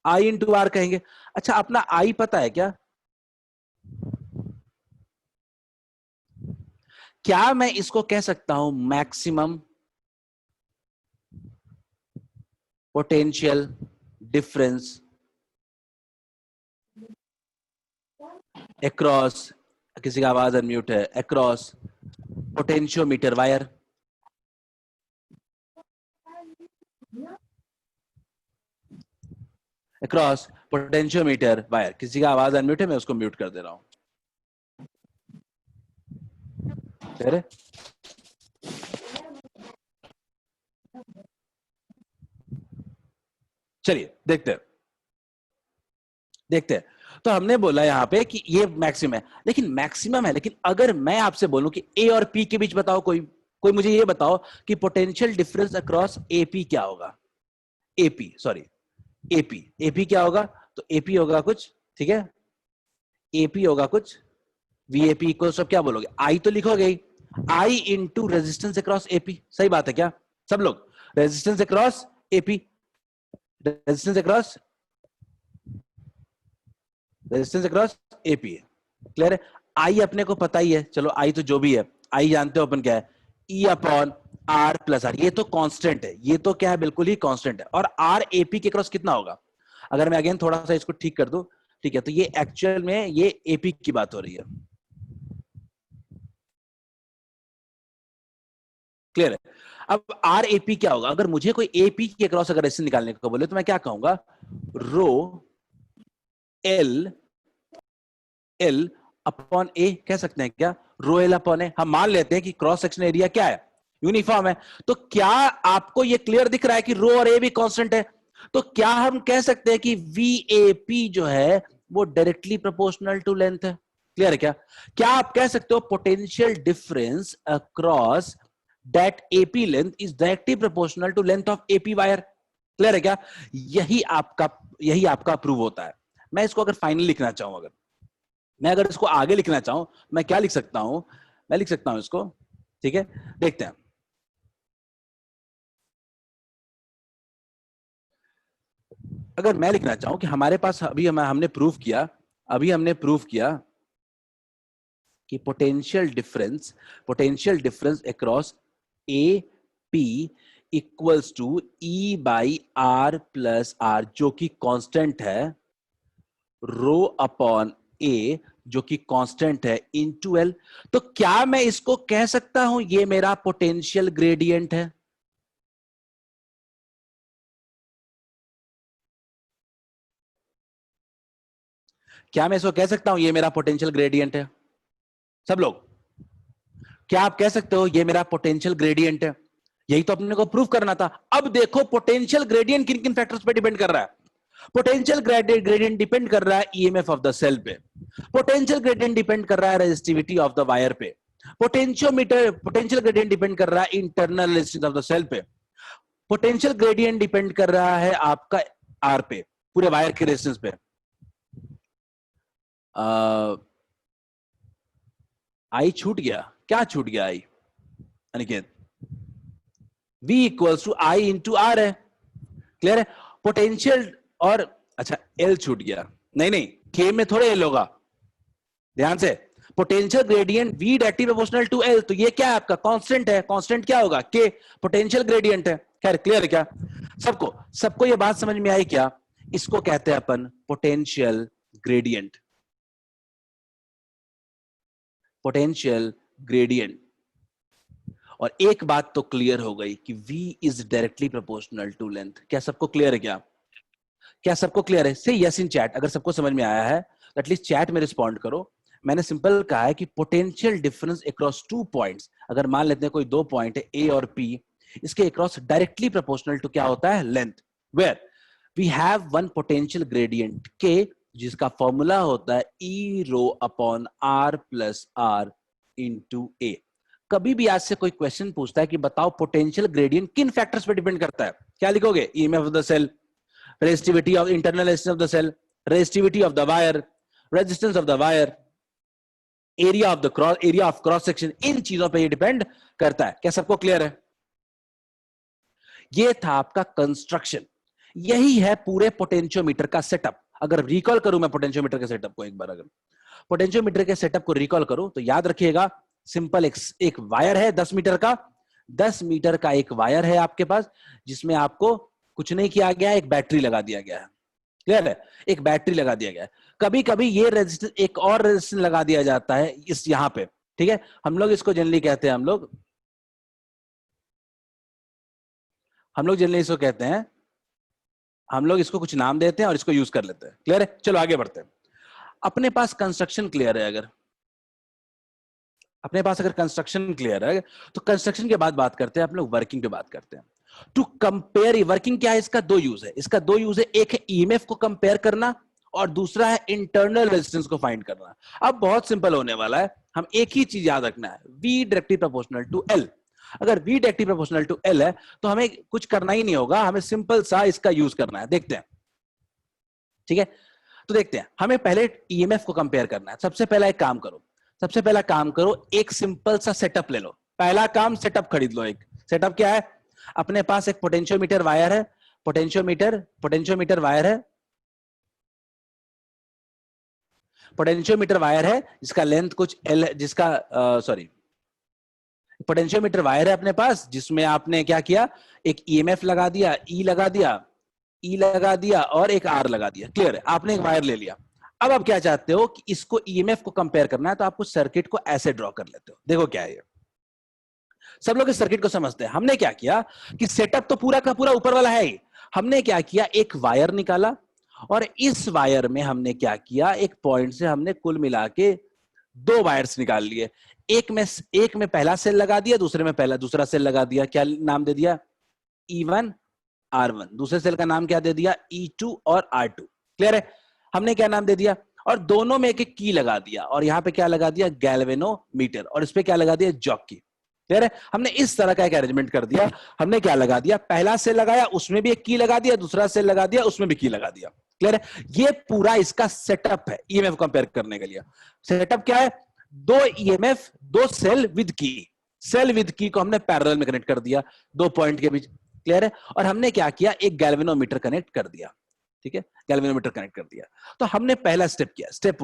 आई इंटू आर कहेंगे। अच्छा, अपना आई पता है क्या? क्या मैं इसको कह सकता हूं मैक्सिमम पोटेंशियल डिफरेंस अक्रॉस, किसी का आवाज अनम्यूट है, across potentiometer wire? Across potentiometer wire. किसी का आवाज अनम्यूट है, मैं उसको म्यूट कर दे रहा हूं। चलिए देखते हैं, देखते हैं। तो हमने बोला यहां पे कि ये मैक्सिमम है, लेकिन मैक्सिमम है, लेकिन अगर मैं आपसे बोलूं कि ए और पी के बीच बताओ, कोई कोई मुझे ये बताओ कि पोटेंशियल डिफरेंस अक्रॉस एपी क्या होगा? एपी सॉरी, एपी एपी क्या होगा? तो एपी होगा कुछ, ठीक है, एपी होगा कुछ वीएपी इक्वल्स ऑफ क्या बोलोगे? आई तो लिखोगे ही, आई इंटू रेजिस्टेंस अक्रॉस एपी। सही बात है क्या सब लोग? Resistance across AP, resistance across, resistance across AP. Clear है? आई अपने को पता ही है, चलो आई तो जो भी है, आई जानते हो अपन क्या है, E upon R plus R. ये तो कांस्टेंट है, ये तो क्या है, बिल्कुल ही कांस्टेंट है। और आर एपी के क्रॉस कितना होगा? अगर मैं अगेन थोड़ा सा इसको ठीक कर दूं, ठीक है, तो ये एक्चुअल में ये एपी की बात हो रही है। क्लियर है? अब आर एपी क्या होगा? अगर मुझे कोई एपी के क्रॉस अगर ऐसे निकालने को बोले तो मैं क्या कहूंगा? रो एल एल अपॉन ए कह सकते हैं क्या? रो एल अपॉन ए। हम मान लेते हैं कि क्रॉस सेक्शन एरिया क्या है, यूनिफॉर्म है। तो क्या आपको ये क्लियर दिख रहा है कि रो और ए भी कांस्टेंट है? तो क्या हम कह सकते हैं कि वी ए पी जो है वो डायरेक्टली प्रोपोर्शनल टू लेंथ है? क्लियर है क्या? क्या आप कह सकते हो potential difference across that AP length is directly proportional to length of AP wire? Clear है क्या? यही आपका प्रूव होता है। मैं इसको अगर फाइनल लिखना चाहूं, अगर इसको आगे लिखना चाहूं, मैं क्या लिख सकता हूं? मैं लिख सकता हूं इसको, ठीक है, देखते हैं। अगर मैं लिखना चाहूं कि हमारे पास हमने प्रूफ किया कि potential difference across A P equals to E by R plus R, जो कि कांस्टेंट है, रो अपॉन ए जो कि कांस्टेंट है, इनटू एल। तो क्या मैं इसको कह सकता हूं ये मेरा पोटेंशियल ग्रेडियंट है? क्या मैं इसको कह सकता हूं ये मेरा पोटेंशियल ग्रेडियंट है? सब लोग, क्या आप कह सकते हो ये मेरा पोटेंशियल ग्रेडियंट है? यही तो अपने को प्रूव करना था। अब देखो पोटेंशियल ग्रेडियंट किन किन फैक्टर्स पे डिपेंड कर रहा है। पोटेंशियल ग्रेडियंट डिपेंड कर रहा है ईएमएफ ऑफ द सेल पे, पोटेंशियल ग्रेडियंट डिपेंड कर रहा है रेजिस्टिविटी ऑफ द वायर पे, पोटेंशियल ग्रेडियंट डिपेंड कर रहा है internal resistance of the cell पे, पोटेंशियल ग्रेडियंट डिपेंड कर रहा है आपका आर पे, पूरे वायर के रेजिस्टेंस पे। आई छूट गया, क्या छूट गया I Aniket? V equals to I into R है, क्लियर है? पोटेंशियल और अच्छा L छूट गया, नहीं नहीं K में थोड़े L होगा, ध्यान से। Potential gradient V directly proportional to L, तो ये क्या है आपका कांस्टेंट है, कांस्टेंट क्या होगा K, पोटेंशियल ग्रेडियंट है। खैर क्लियर है क्या सबको? सबको ये बात समझ में आई क्या? इसको कहते हैं अपन पोटेंशियल ग्रेडियंट, पोटेंशियल ग्रेडियंट। और एक बात तो क्लियर हो गई कि V is directly proportional to length. क्या सबको क्लियर है क्या? क्या सबको क्लियर है? से यस इन चैट अगर सबको समझ में आया है तो एटलीस्ट चैट में रिस्पॉन्ड करो। मैंने सिंपल कहा है कि पोटेंशियल डिफरेंस अक्रॉस 2 पॉइंट्स, अगर मान लेते हैं कोई 2 पॉइंट है A और P, इसके अक्रॉस डायरेक्टली प्रोपोर्शनल टू क्या होता है? Length. Where we have one potential gradient K, जिसका फॉर्मूला होता है E rho upon R plus R into A। कभी भी आज से कोई क्वेश्चन पूछता है कि बताओ पोटेंशियल ग्रेडियंट किन फैक्टर्स पे डिपेंड करता है, क्या लिखोगे? EMF of the cell, resistivity of internal resistance of the cell, resistivity of the wire, resistance of the wire, area of cross section, इन चीजों पे ये डिपेंड करता है। क्या सबको क्लियर है? ये था आपका कंस्ट्रक्शन, यही है पूरे पोटेंशियोमीटर का सेटअप। अगर रिकॉल करूं मैं पोटेंशियोमीटर के सेटअप को एक बार, अगर पोटेंशियोमीटर के सेटअप को रिकॉल करूं तो याद रखिएगा सिंपल एक वायर है 10 मीटर का, 10 मीटर का एक वायर है आपके पास, जिसमें आपको कुछ नहीं किया गया, एक बैटरी लगा दिया गया है। क्लियर है? एक बैटरी लगा दिया गया है। कभी कभी ये रेजिस्टेंस एक और रेजिस्टेंस लगा दिया जाता है इस यहां पे, ठीक है? हम लोग इसको जनरली कहते हैं, हम लोग जनरली इसको कहते हैं, हम लोग इसको कुछ नाम देते हैं और इसको यूज कर लेते हैं। क्लियर है? चलो आगे बढ़ते हैं। अपने पास कंस्ट्रक्शन क्लियर है, अगर अपने पास अगर कंस्ट्रक्शन क्लियर है तो कंस्ट्रक्शन के बाद बात करते हैं, आप लोग वर्किंग पे बात करते हैं। टू कंपेयर वर्किंग क्या है, इसका दो यूज है, इसका दो यूज है। एक है ईएमएफ को कंपेयर करना और दूसरा है इंटरनल रेजिस्टेंस को फाइंड करना। अब बहुत सिंपल होने वाला है, हम एक ही चीज याद रखना है, V directly proportional to L। अगर V directly proportional to L है तो हमें कुछ करना ही नहीं होगा, हमें सिंपल सा इसका यूज करना है। देखते हैं, ठीक है? तो देखते हैं, हमें पहले ईएमएफ को कंपेयर करना है। सबसे पहला एक काम करो, सबसे पहला काम करो, एक सिंपल सा सेटअप ले लो। पहला काम सेटअप खरीद लो। एक सेटअप क्या है? अपने पास एक पोटेंशियोमीटर वायर है, पोटेंशियोमीटर वायर है, पोटेंशियोमीटर वायर है जिसका लेंथ कुछ L, जिसका सॉरी पोटेंशियोमीटर वायर है अपने पास, जिसमें आपने क्या किया, एक ईएमएफ लगा दिया, E लगा दिया और एक R लगा दिया। क्लियर है? आपने एक वायर ले लिया। अब आप क्या चाहते हो कि इसको ईएमएफ को कंपेयर करना है, तो आप कुछ सर्किट को ऐसे ड्रॉ कर लेते हो। देखो क्या है ये, सब लोग इस सर्किट को समझते हैं। हमने क्या किया कि सेटअप तो पूरा का पूरा ऊपर वाला है ही। हमने क्या किया, एक वायर निकाला और इस वायर में हमने क्या किया, एक पॉइंट से हमने कुल मिला के 2 वायर्स निकाल लिए। एक में पहला सेल लगा दिया, दूसरे में दूसरा सेल लगा दिया। क्या नाम दे दिया? E1 R1। दूसरे सेल का नाम क्या दे दिया? E2 और R2। क्लियर है? हमने क्या नाम दे दिया? और दोनों में एक की लगा दिया, और यहां पे क्या लगा दिया? गैल्वेनोमीटर, और इस पे क्या लगा दिया? जॉकी। क्लियर है? हमने इस तरह का एक अरेंजमेंट कर दिया। हमने क्या लगा दिया, पहला सेल लगाया, उसमें भी एक की लगा दिया, दूसरा सेल लगा दिया, उसमें भी की लगा दिया। क्लियर है? ये पूरा इसका सेटअप है ईएमएफ कंपेयर करने के लिए। सेटअप क्या है? 2 ईएमएफ, 2 सेल विद की। सेल विद की को हमने पैरेलल में कनेक्ट कर दिया 2 पॉइंट के बीच। क्लियर है? और हमने क्या किया, एक गैल्वेनोमीटर कनेक्ट कर दिया। ठीक है? गैल्वेनोमीटर कनेक्ट कर दिया। तो हमने पहला स्टेप किया, स्टेप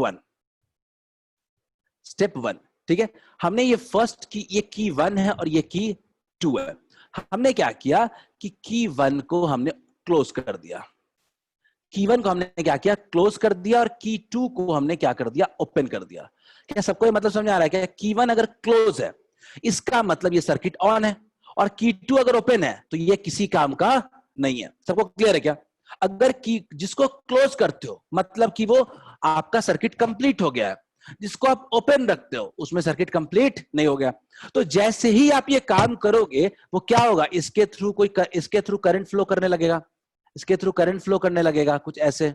1। ठीक है? हमने ये फर्स्ट की, ये की 1 है और ये की 2 है। हमने क्या किया कि की 1 को हमने क्लोज कर दिया, की 1 को हमने क्या किया, क्लोज कर दिया, और की 2 को हमने क्या कर दिया, ओपन कर दिया। क्या सबको ये मतलब समझ आ रहा है? क्या की 1 अगर क्लोज है, इसका मतलब ये सर्किट ऑन है, और की 2 अगर ओपन है तो ये किसी काम का नहीं है। सबको क्लियर है क्या? अगर की जिसको क्लोज करते हो, मतलब कि वो आपका सर्किट कंप्लीट हो गया है। जिसको आप ओपन रखते हो उसमें सर्किट कंप्लीट नहीं हो गया। तो जैसे ही आप ये काम करोगे वो क्या होगा, इसके थ्रू करंट फ्लो करने लगेगा, इसके थ्रू करंट फ्लो करने लगेगा कुछ ऐसे,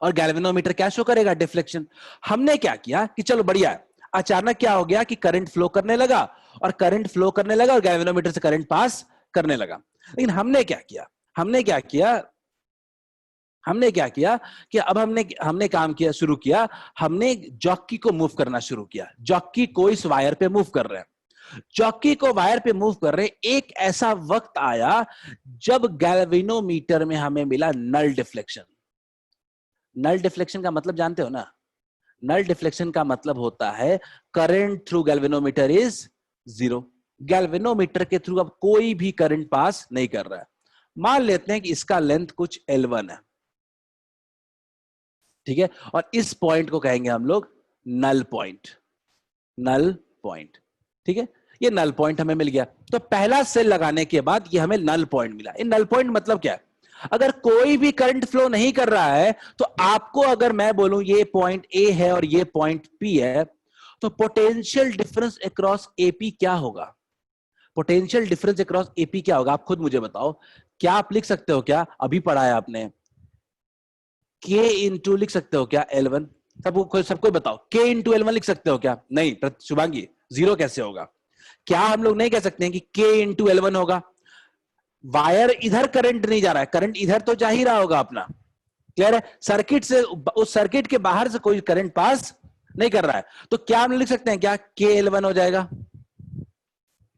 और गैल्वेनोमीटर क्या शो करेगा, डिफ्लेक्शन। हमने क्या किया कि चलो बढ़िया है, अचानक क्या हो गया कि करंट फ्लो करने लगा, और करंट फ्लो करने लगा और गैल्वेनोमीटर से करंट पास करने लगा। लेकिन हमने क्या किया, हमने क्या किया हमने क्या किया कि अब हमने काम किया, शुरू किया, हमने जॉकी को मूव करना शुरू किया। जॉकी को इस वायर पे मूव कर रहे हैं, जॉकी को वायर पे मूव कर रहे हैं। एक ऐसा वक्त आया जब गैल्वेनोमीटर में हमें मिला नल डिफ्लेक्शन। नल डिफ्लेक्शन का मतलब जानते हो ना, नल डिफ्लेक्शन का मतलब होता है current through galvanometer is zero. Galvanometer के थ्रू अब कोई भी करंट पास नहीं कर रहा है। मान लेते हैं कि इसका लेंथ कुछ L1 है, ठीक है, और इस पॉइंट को कहेंगे हम लोग नल पॉइंट, नल पॉइंट, ठीक है। ये नल पॉइंट हमें मिल गया। तो पहला सेल लगाने के बाद ये हमें नल पॉइंट मिला। ये नल पॉइंट मतलब क्या है, अगर कोई भी करंट फ्लो नहीं कर रहा है तो आपको, अगर मैं बोलूं ये पॉइंट ए है और ये पॉइंट पी है, तो पोटेंशियल डिफरेंस अक्रॉस एपी क्या होगा, पोटेंशियल डिफरेंस अक्रॉस एपी क्या होगा, आप खुद मुझे बताओ। क्या आप लिख सकते हो, क्या अभी पढ़ा है आपने, के इंटू लिख सकते हो क्या L1, सबको बताओ, के इंटू L1 लिख सकते हो क्या, नहीं शुभांगी, जीरो कैसे होगा। क्या हम लोग नहीं कह सकते हैं कि के इंटू L1 होगा, वायर इधर करंट नहीं जा रहा है, करंट इधर तो जा ही रहा होगा अपना, क्लियर है, सर्किट से, उस सर्किट के बाहर से कोई करंट पास नहीं कर रहा है। तो क्या हम लिख सकते हैं क्या, के L1 हो जाएगा,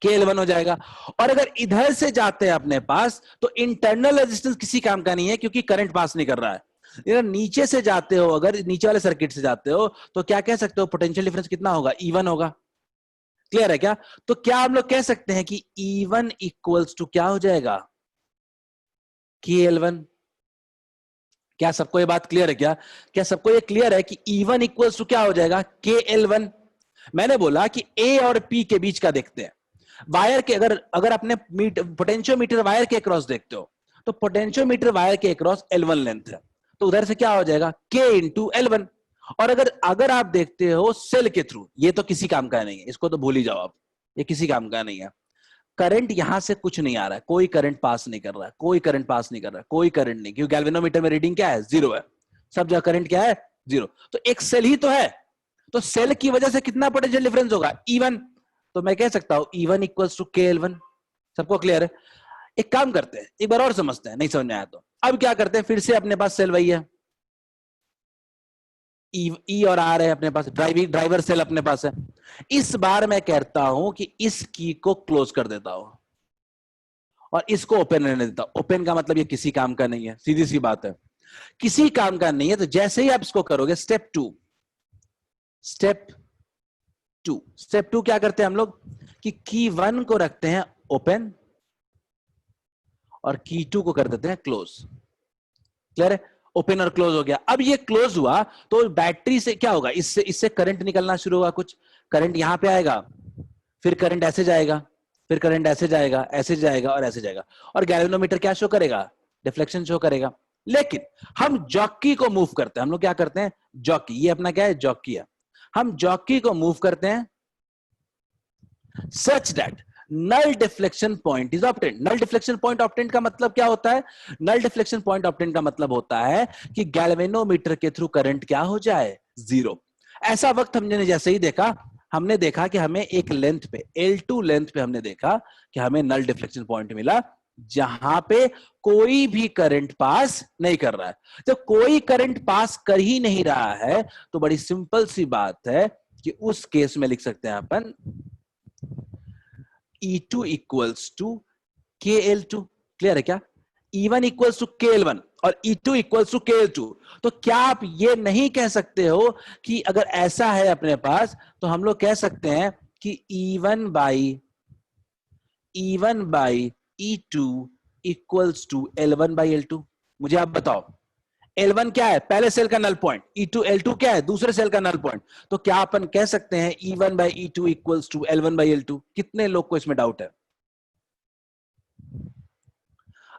के L1 हो जाएगा। और अगर इधर से जाते हैं अपने पास तो इंटरनल रेजिस्टेंस किसी काम का नहीं है क्योंकि करंट पास नहीं कर रहा है। अगर नीचे से जाते हो, अगर नीचे वाले सर्किट से जाते हो तो क्या कह सकते हो, पोटेंशियल डिफरेंस कितना होगा, E1 होगा, क्लियर है क्या। तो क्या हम लोग कह सकते हैं कि E1 इक्वल्स टू क्या हो जाएगा, के L1। क्या सबको ये बात क्लियर है, क्या सबको ये क्लियर है कि E1 इक्वल्स टू क्या हो जाएगा, के L1। मैंने बोला कि A और P के बीच का देखते हैं, वायर के, अगर अगर अपने पोटेंशियोमीटर वायर के अक्रॉस देखते हो तो पोटेंशियोमीटर वायर के अक्रॉस L1 लेंथ है, तो उधर से क्या हो जाएगा, K इंटू L1। और अगर अगर आप देखते हो सेल के थ्रू, ये तो किसी काम का नहीं है, इसको तो भूल ही जाओ आप, ये किसी काम का नहीं है। करंट यहां से कुछ नहीं आ रहा है, कोई करंट पास नहीं कर रहा है, कोई करंट पास नहीं कर रहा है, कोई करंट नहीं, क्योंकि गैल्वेनोमीटर में रीडिंग क्या है, जीरो है, सब जगह करंट क्या है, जीरो। तो एक सेल ही तो है, तो सेल की वजह से कितना पोटेंशियल डिफरेंस होगा, E1। तो मैं कह सकता हूं E1 इक्वल्स टू के L1। सबको क्लियर है। एक काम करते हैं, एक बार और समझते हैं, नहीं समझ में आया तो अब क्या करते हैं, फिर से अपने पास सेल वही है, ई और आर है अपने पास, ड्राइवर सेल अपने पास है। इस बार मैं कहता हूं कि इस की को क्लोज कर देता हूं और इसको ओपन रहने देता हूं। ओपन का मतलब ये किसी काम का नहीं है, सीधी सी बात है, किसी काम का नहीं है। तो जैसे ही आप इसको करोगे, स्टेप टू क्या करते हैं हम लोग कि की 1 को रखते हैं ओपन और की 2 को कर देते हैं क्लोज, क्लियर है, ओपन और क्लोज हो गया। अब ये क्लोज हुआ तो बैटरी से क्या होगा, इससे करंट निकलना शुरू होगा, कुछ करंट यहां पे आएगा, फिर करंट ऐसे जाएगा, फिर करंट ऐसे जाएगा, ऐसे जाएगा और ऐसे जाएगा, और गैल्वेनोमीटर क्या शो करेगा, डिफ्लेक्शन शो करेगा। लेकिन हम जॉकी को मूव करते हैं, हम लोग क्या करते हैं, जॉकी, ये अपना क्या है, जॉकी है, हम जॉकी को मूव करते हैं such that null deflection point is obtained. Null deflection point obtained का मतलब क्या होता है, नल डिफ्लेक्शन पॉइंट ऑब्टेन्ड का मतलब होता है कि गैल्वेनोमीटर के थ्रू करंट क्या हो जाए, जीरो। ऐसा वक्त हमने जैसे ही देखा, हमने देखा कि हमें एक लेंथ पे, L2 लेंथ पे हमने देखा कि हमें नल डिफ्लेक्शन पॉइंट मिला जहां पे कोई भी करंट पास नहीं कर रहा है। जब कोई करंट पास कर ही नहीं रहा है तो बड़ी सिंपल सी बात है कि उस केस में लिख सकते हैं अपन E2 equals to KL2, clear है क्या, E1 इक्वल्स टू KL1 और E2 इक्वल्स टू KL2। तो क्या आप ये नहीं कह सकते हो कि अगर ऐसा है अपने पास तो हम लोग कह सकते हैं कि E1 by E2 equals to L1 by L2। मुझे आप बताओ, L1 क्या है, पहले सेल का नल पॉइंट, E2 L2 क्या है, दूसरे सेल का नल पॉइंट। तो क्या अपन कह सकते हैं E1 by E2 equals to L1 by L2। कितने लोग को इसमें डाउट है,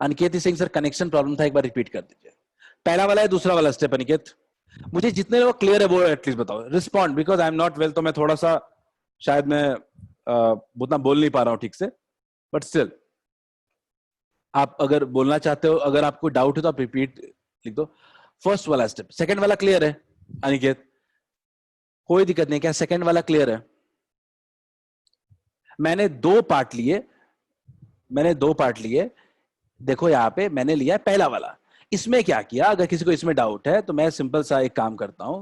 Aniket Singh sir connection problem था, एक बार रिपीट कर दीजिए। पहला वाला है दूसरा वाला स्टेप अनिकेत? मुझे जितने लोग क्लियर है वो एटलीस्ट बताओ, respond, because I am not well, तो मैं थोड़ा सा शायद मैं उतना बोल नहीं पा रहा हूँ ठीक से, बट स्टिल आप अगर बोलना चाहते हो, अगर आपको डाउट है तो आप रिपीट लिख दो। फर्स्ट वाला स्टेप, सेकंड वाला क्लियर है अनिकेत? कोई दिक्कत नहीं, क्या सेकंड वाला क्लियर है? मैंने दो पार्ट लिए, देखो यहाँ पे मैंने लिया है पहला वाला। इसमें क्या किया, अगर किसी को इसमें डाउट है तो मैं सिंपल सा एक काम करता हूं,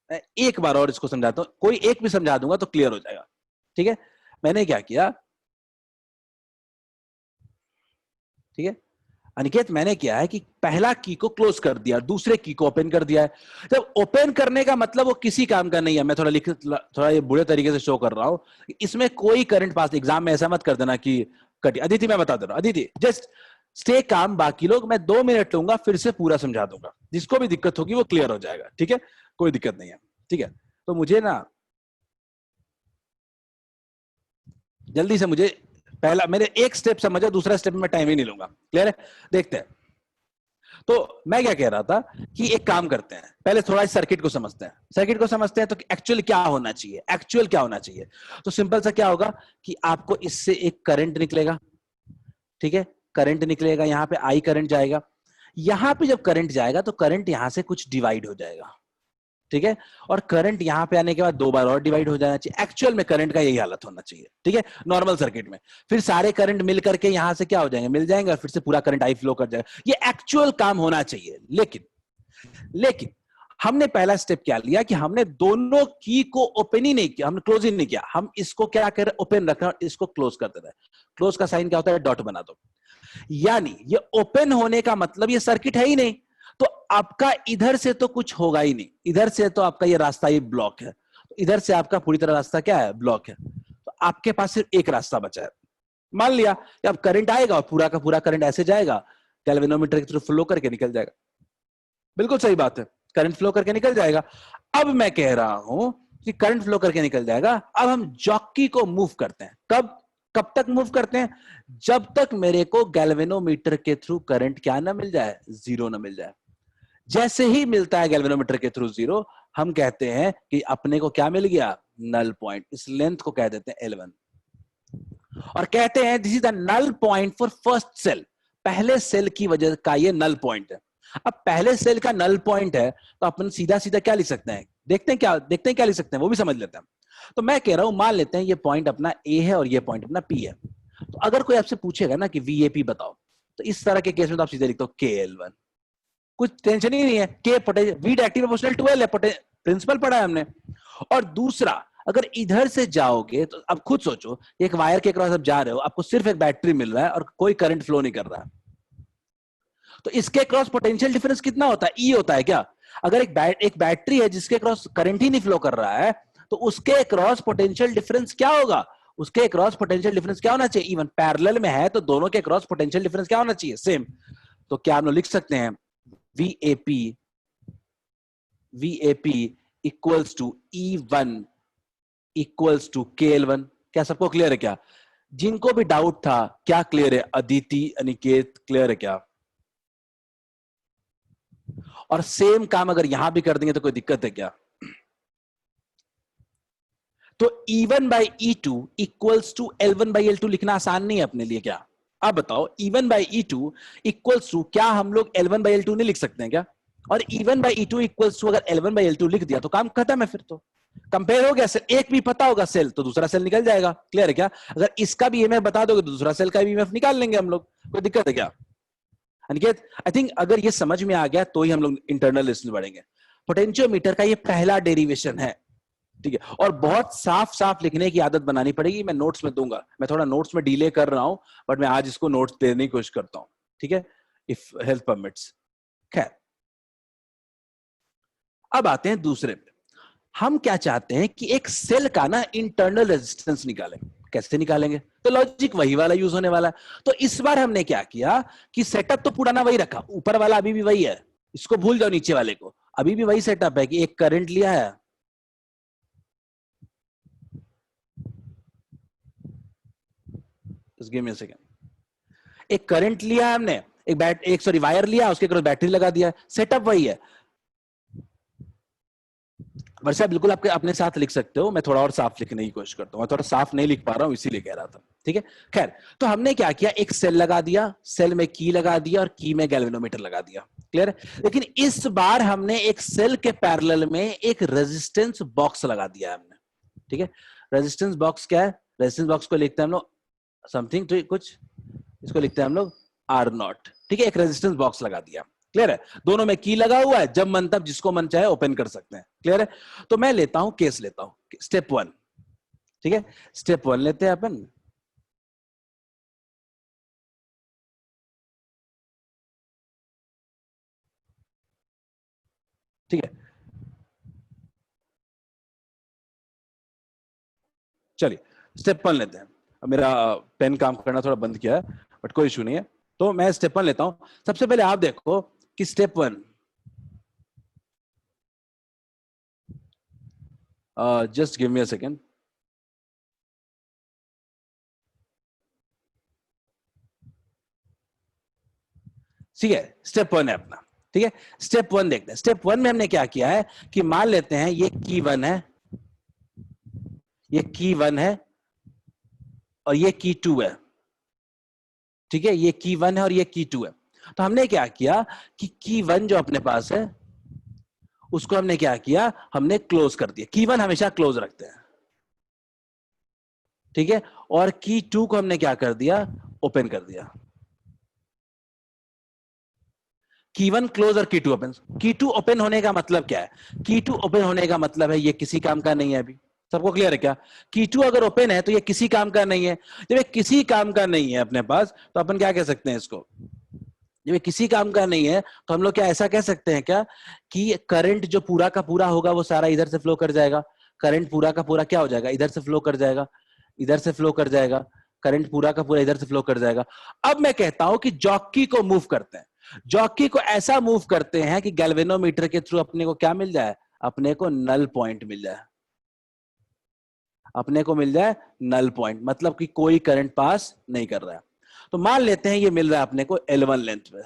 मैं एक बार और इसको समझाता हूं, कोई एक भी समझा दूंगा तो क्लियर हो जाएगा। ठीक है, मैंने क्या किया, ठीक है अनिकेत, मैंने क्या है कि पहला की को क्लोज कर दिया, दूसरे की को ओपन कर दिया है। जब ओपन करने का मतलब वो किसी काम का नहीं है, मैं थोड़ा ये बुरे तरीके से शो कर रहा हूं, इसमें कोई करंट पास, एग्जाम में ऐसा मत कर देना कि कटी। अदिति मैं बता दे रहा हूं, अदिति जस्ट स्टे काम, बाकी लोग मैं 2 मिनट लूंगा, फिर से पूरा समझा दूंगा, जिसको भी दिक्कत होगी वो क्लियर हो जाएगा। ठीक है, कोई दिक्कत नहीं है। ठीक है, तो मुझे ना जल्दी से, मुझे पहला मेरे एक स्टेप समझा, दूसरा स्टेप में टाइम ही नहीं लूंगा। क्लियर है? देखते हैं। तो मैं क्या कह रहा था कि एक काम करते हैं, पहले थोड़ा सर्किट को समझते हैं। तो एक्चुअल क्या होना चाहिए, तो सिंपल सा क्या होगा कि आपको इससे एक करंट निकलेगा। ठीक है, करंट निकलेगा, यहां पे आई करंट जाएगा, यहां पे जब करंट जाएगा तो करंट यहां से कुछ डिवाइड हो जाएगा। ठीक है, और करंट यहां पे आने के बाद 2 बार और डिवाइड हो जाना चाहिए। एक्चुअल में करंट का यही हालत होना चाहिए। ठीक है, नॉर्मल सर्किट में फिर सारे करंट मिल करके यहां से क्या हो जाएंगे, मिल जाएंगे, और फिर से पूरा करंट आई फ्लो कर जाएगा। ये एक्चुअल काम होना चाहिए। लेकिन हमने पहला स्टेप क्या लिया कि हमने दोनों की को ओपन ही नहीं किया, हमने क्लोज ही नहीं किया, हम इसको क्या कर रहे, ओपन रख रहे हैं, इसको क्लोज कर दे रहे हैं। क्लोज का साइन क्या होता है, डॉट बना दो। यानी ये ओपन होने का मतलब ये सर्किट है ही नहीं, तो आपका इधर से तो कुछ होगा ही नहीं, इधर से तो आपका ये रास्ता ही ब्लॉक है, तो इधर से आपका पूरी तरह रास्ता क्या है, ब्लॉक है। तो आपके पास सिर्फ एक रास्ता बचा है। मान लिया कि अब करंट आएगा और पूरा का पूरा करंट ऐसे जाएगा, गैल्वेनोमीटर के थ्रू फ्लो करके निकल जाएगा। बिल्कुल सही बात है, करंट फ्लो करके निकल जाएगा। अब मैं कह रहा हूं कि करंट फ्लो करके निकल जाएगा, अब हम जॉकी को मूव करते हैं। कब कब तक मूव करते हैं, जब तक मेरे को गैल्वेनोमीटर के थ्रू करंट क्या ना मिल जाए, जीरो ना मिल जाए। जैसे ही मिलता है गैल्वेनोमीटर के थ्रू जीरो, हम कहते हैं कि अपने को क्या मिल गया, नल पॉइंट। इस लेंथ को कह देते हैं L1, और कहते हैं this is the null point for first cell. पहले सेल की वजह का ये नल पॉइंट है। अब पहले सेल का नल पॉइंट है, तो अपन सीधा सीधा क्या लिख सकते हैं, देखते हैं क्या लिख सकते हैं, वो भी समझ लेते हैं। तो मैं कह रहा हूं, मान लेते हैं ये पॉइंट अपना ए है और ये पॉइंट अपना पी है। तो अगर कोई आपसे पूछेगा ना कि वीएपी बताओ, तो इस तरह के केस में तो आप सीधे लिखते हो KL1, कुछ टेंशन ही नहीं है। के पोटेंशियल वी डायरेक्टिव प्रोपोर्शनल 12 है, प्रिंसिपल पढ़ा है हमने। और दूसरा, अगर इधर से जाओगे तो अब खुद सोचो, एक वायर के क्रॉस आप जा रहे हो, आपको सिर्फ एक बैटरी मिल रहा है और कोई करंट फ्लो नहीं कर रहा है, तो इसके क्रॉस पोटेंशियल डिफरेंस कितना होता है, ई होता है क्या? अगर एक बैटरी है जिसके क्रॉस करंट ही नहीं फ्लो कर रहा है, तो उसके क्रॉस पोटेंशियल डिफरेंस क्या होगा, उसके क्रॉस पोटेंशियल डिफरेंस क्या होना चाहिए, इवन पैरेलल में है तो दोनों के क्रॉस पोटेंशियल डिफरेंस क्या होना चाहिए, सेम। तो क्या हम लोग लिख सकते हैं, VAP equals to E1 equals to KL1। क्या सबको क्लियर है क्या? जिनको भी डाउट था, क्या क्लियर है? अदिति, अनिकेत, क्लियर है क्या? और सेम काम अगर यहां भी कर देंगे तो कोई दिक्कत है क्या? तो E1/E2 इक्वल्स टू L1/L2 लिखना आसान नहीं है अपने लिए क्या? आप बताओ, E1/E2 इक्वल्स टू, क्या हम लोग L1/L2 नहीं लिख सकते हैं क्या? और E1/E2 इक्वल्स टू अगर L1/L2 लिख दिया तो काम खत्म है। फिर तो कंपेयर हो गया, सेल एक भी पता होगा सेल, तो दूसरा सेल निकल जाएगा। क्लियर है क्या? अगर इसका भी ईएमएफ बता दोगे तो दूसरा सेल का भी ईएमएफ निकाल लेंगे हम लोग। कोई दिक्कत है क्या अनिकेत? आई थिंक अगर ये समझ में आ गया तो ही हम लोग इंटरनल लिस्ट में बढ़ेंगे। पोटेंशियोमीटर का ये पहला डेरिवेशन है। ठीक है, और बहुत साफ साफ लिखने की आदत बनानी पड़ेगी। मैं नोट्स में दूंगा, मैं थोड़ा नोट्स में डिले कर रहा हूं, बट मैं आज इसको नोट्स देने की कोशिश करता हूं। ठीक है, इफ हेल्थ परमिट्स। खैर, अब आते हैं दूसरे पे। हम क्या चाहते हैं कि एक सेल का ना इंटरनल रेजिस्टेंस निकालें। कैसे निकालेंगे? तो लॉजिक वही वाला यूज होने वाला है। तो इस बार हमने क्या किया कि सेटअप तो पुराना वही रखा, ऊपर वाला अभी भी वही है, इसको भूल जाओ, नीचे वाले को। अभी भी वही सेटअप है कि एक करंट लिया है, गिव मी अ सेकंड, एक करंट लिया है हमने, एक सॉरी वायर लिया, उसके क्रॉस बैटरी लगा दिया, सेटअप वही है। वर्षा बिल्कुल आपके अपने साथ लिख सकते हो, मैं थोड़ा और साफ लिखने की कोशिश करता हूँ, मैं थोड़ा साफ नहीं लिख पा रहा हूँ इसीलिए कह रहा था, ठीक है। खैर, तो हमने क्या किया, एक सेल लगा दिया, सेल में की लगा दिया और की में गैल्वेनोमीटर लगा दिया, क्लियर है। लेकिन इस बार हमने एक सेल के पैरेलल में एक रेजिस्टेंस बॉक्स लगा दिया हमने, ठीक है। रेजिस्टेंस बॉक्स क्या है, रेजिस्टेंस बॉक्स को लिखते हैं हम लोग समथिंग तो कुछ, इसको लिखते हैं हम लोग आर नॉट, ठीक है। एक रेजिस्टेंस बॉक्स लगा दिया, क्लियर है। दोनों में की लगा हुआ है, जब मन तब जिसको मन चाहे ओपन कर सकते हैं, क्लियर है। तो मैं लेता हूं केस लेता हूं स्टेप 1, ठीक है। स्टेप 1 लेते हैं अपन, ठीक है। चलिए स्टेप 1 लेते हैं। अब मेरा पेन काम करना थोड़ा बंद किया है, बट कोई इशू नहीं है। तो मैं स्टेप 1 लेता हूं। सबसे पहले आप देखो कि step 1, just give me a second, ठीक है। स्टेप 1 है अपना, ठीक है। स्टेप 1 देखते हैं। स्टेप 1 में हमने क्या किया है कि मान लेते हैं ये की 1 है, ये की 1 है और ये की 2 है, ठीक है। ये की 1 है और ये की 2 है। तो हमने क्या किया कि की 1 जो अपने पास है उसको हमने क्या किया, हमने क्लोज कर दिया। की 1 हमेशा क्लोज रखते हैं, ठीक है। और की 2 को हमने क्या कर दिया, ओपन कर दिया। की 1 क्लोज और की 2 ओपन। की 2 ओपन होने का मतलब क्या है, की 2 ओपन होने का मतलब है ये किसी काम का नहीं है। अभी सबको क्लियर है क्या, की 2 अगर ओपन है तो ये किसी काम का नहीं है। जब ये किसी काम का नहीं है अपने पास, तो अपन क्या कह सकते हैं इसको, जब ये किसी काम का नहीं है तो हम लोग क्या ऐसा कह सकते हैं क्या कि करंट जो पूरा का पूरा होगा वो सारा इधर से फ्लो कर जाएगा। करंट पूरा का पूरा क्या हो जाएगा, इधर से फ्लो कर जाएगा, इधर से फ्लो कर जाएगा। करंट पूरा का पूरा इधर से फ्लो कर जाएगा। अब मैं कहता हूं कि जॉकी को मूव करते हैं, जॉकी को ऐसा मूव करते हैं कि गैल्वेनोमीटर के थ्रू अपने को क्या मिल जाए, अपने को नल पॉइंट मिल जाए, अपने को मिल जाए नल पॉइंट, मतलब कि कोई करंट पास नहीं कर रहा है। तो मान लेते हैं ये मिल रहा है अपने को L1 लेंथ पे,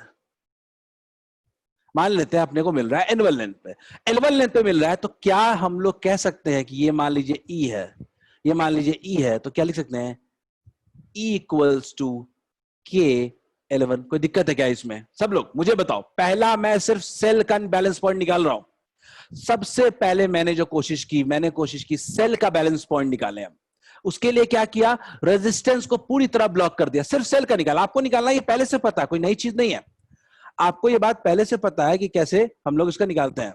मान लेते हैं अपने को मिल रहा है N1 लेंथ पे, L1 लेंथ पे मिल रहा है। तो क्या हम लोग कह सकते हैं कि ये मान लीजिए E है, ये मान लीजिए E है, तो क्या लिख सकते हैं, E इक्वल्स टू के L1। कोई दिक्कत है क्या इसमें, सब लोग मुझे बताओ। पहला मैं सिर्फ सेल का बैलेंस पॉइंट निकाल रहा हूं। सबसे पहले मैंने जो कोशिश की, मैंने कोशिश की सेल का बैलेंस पॉइंट निकालें हम। उसके लिए क्या किया, रेजिस्टेंस को पूरी तरह ब्लॉक कर दिया, सिर्फ सेल का निकाला। आपको निकालना ये पहले से पता है, कोई नई चीज नहीं है, आपको ये बात पहले से पता है कि कैसे हम लोग इसका निकालते हैं,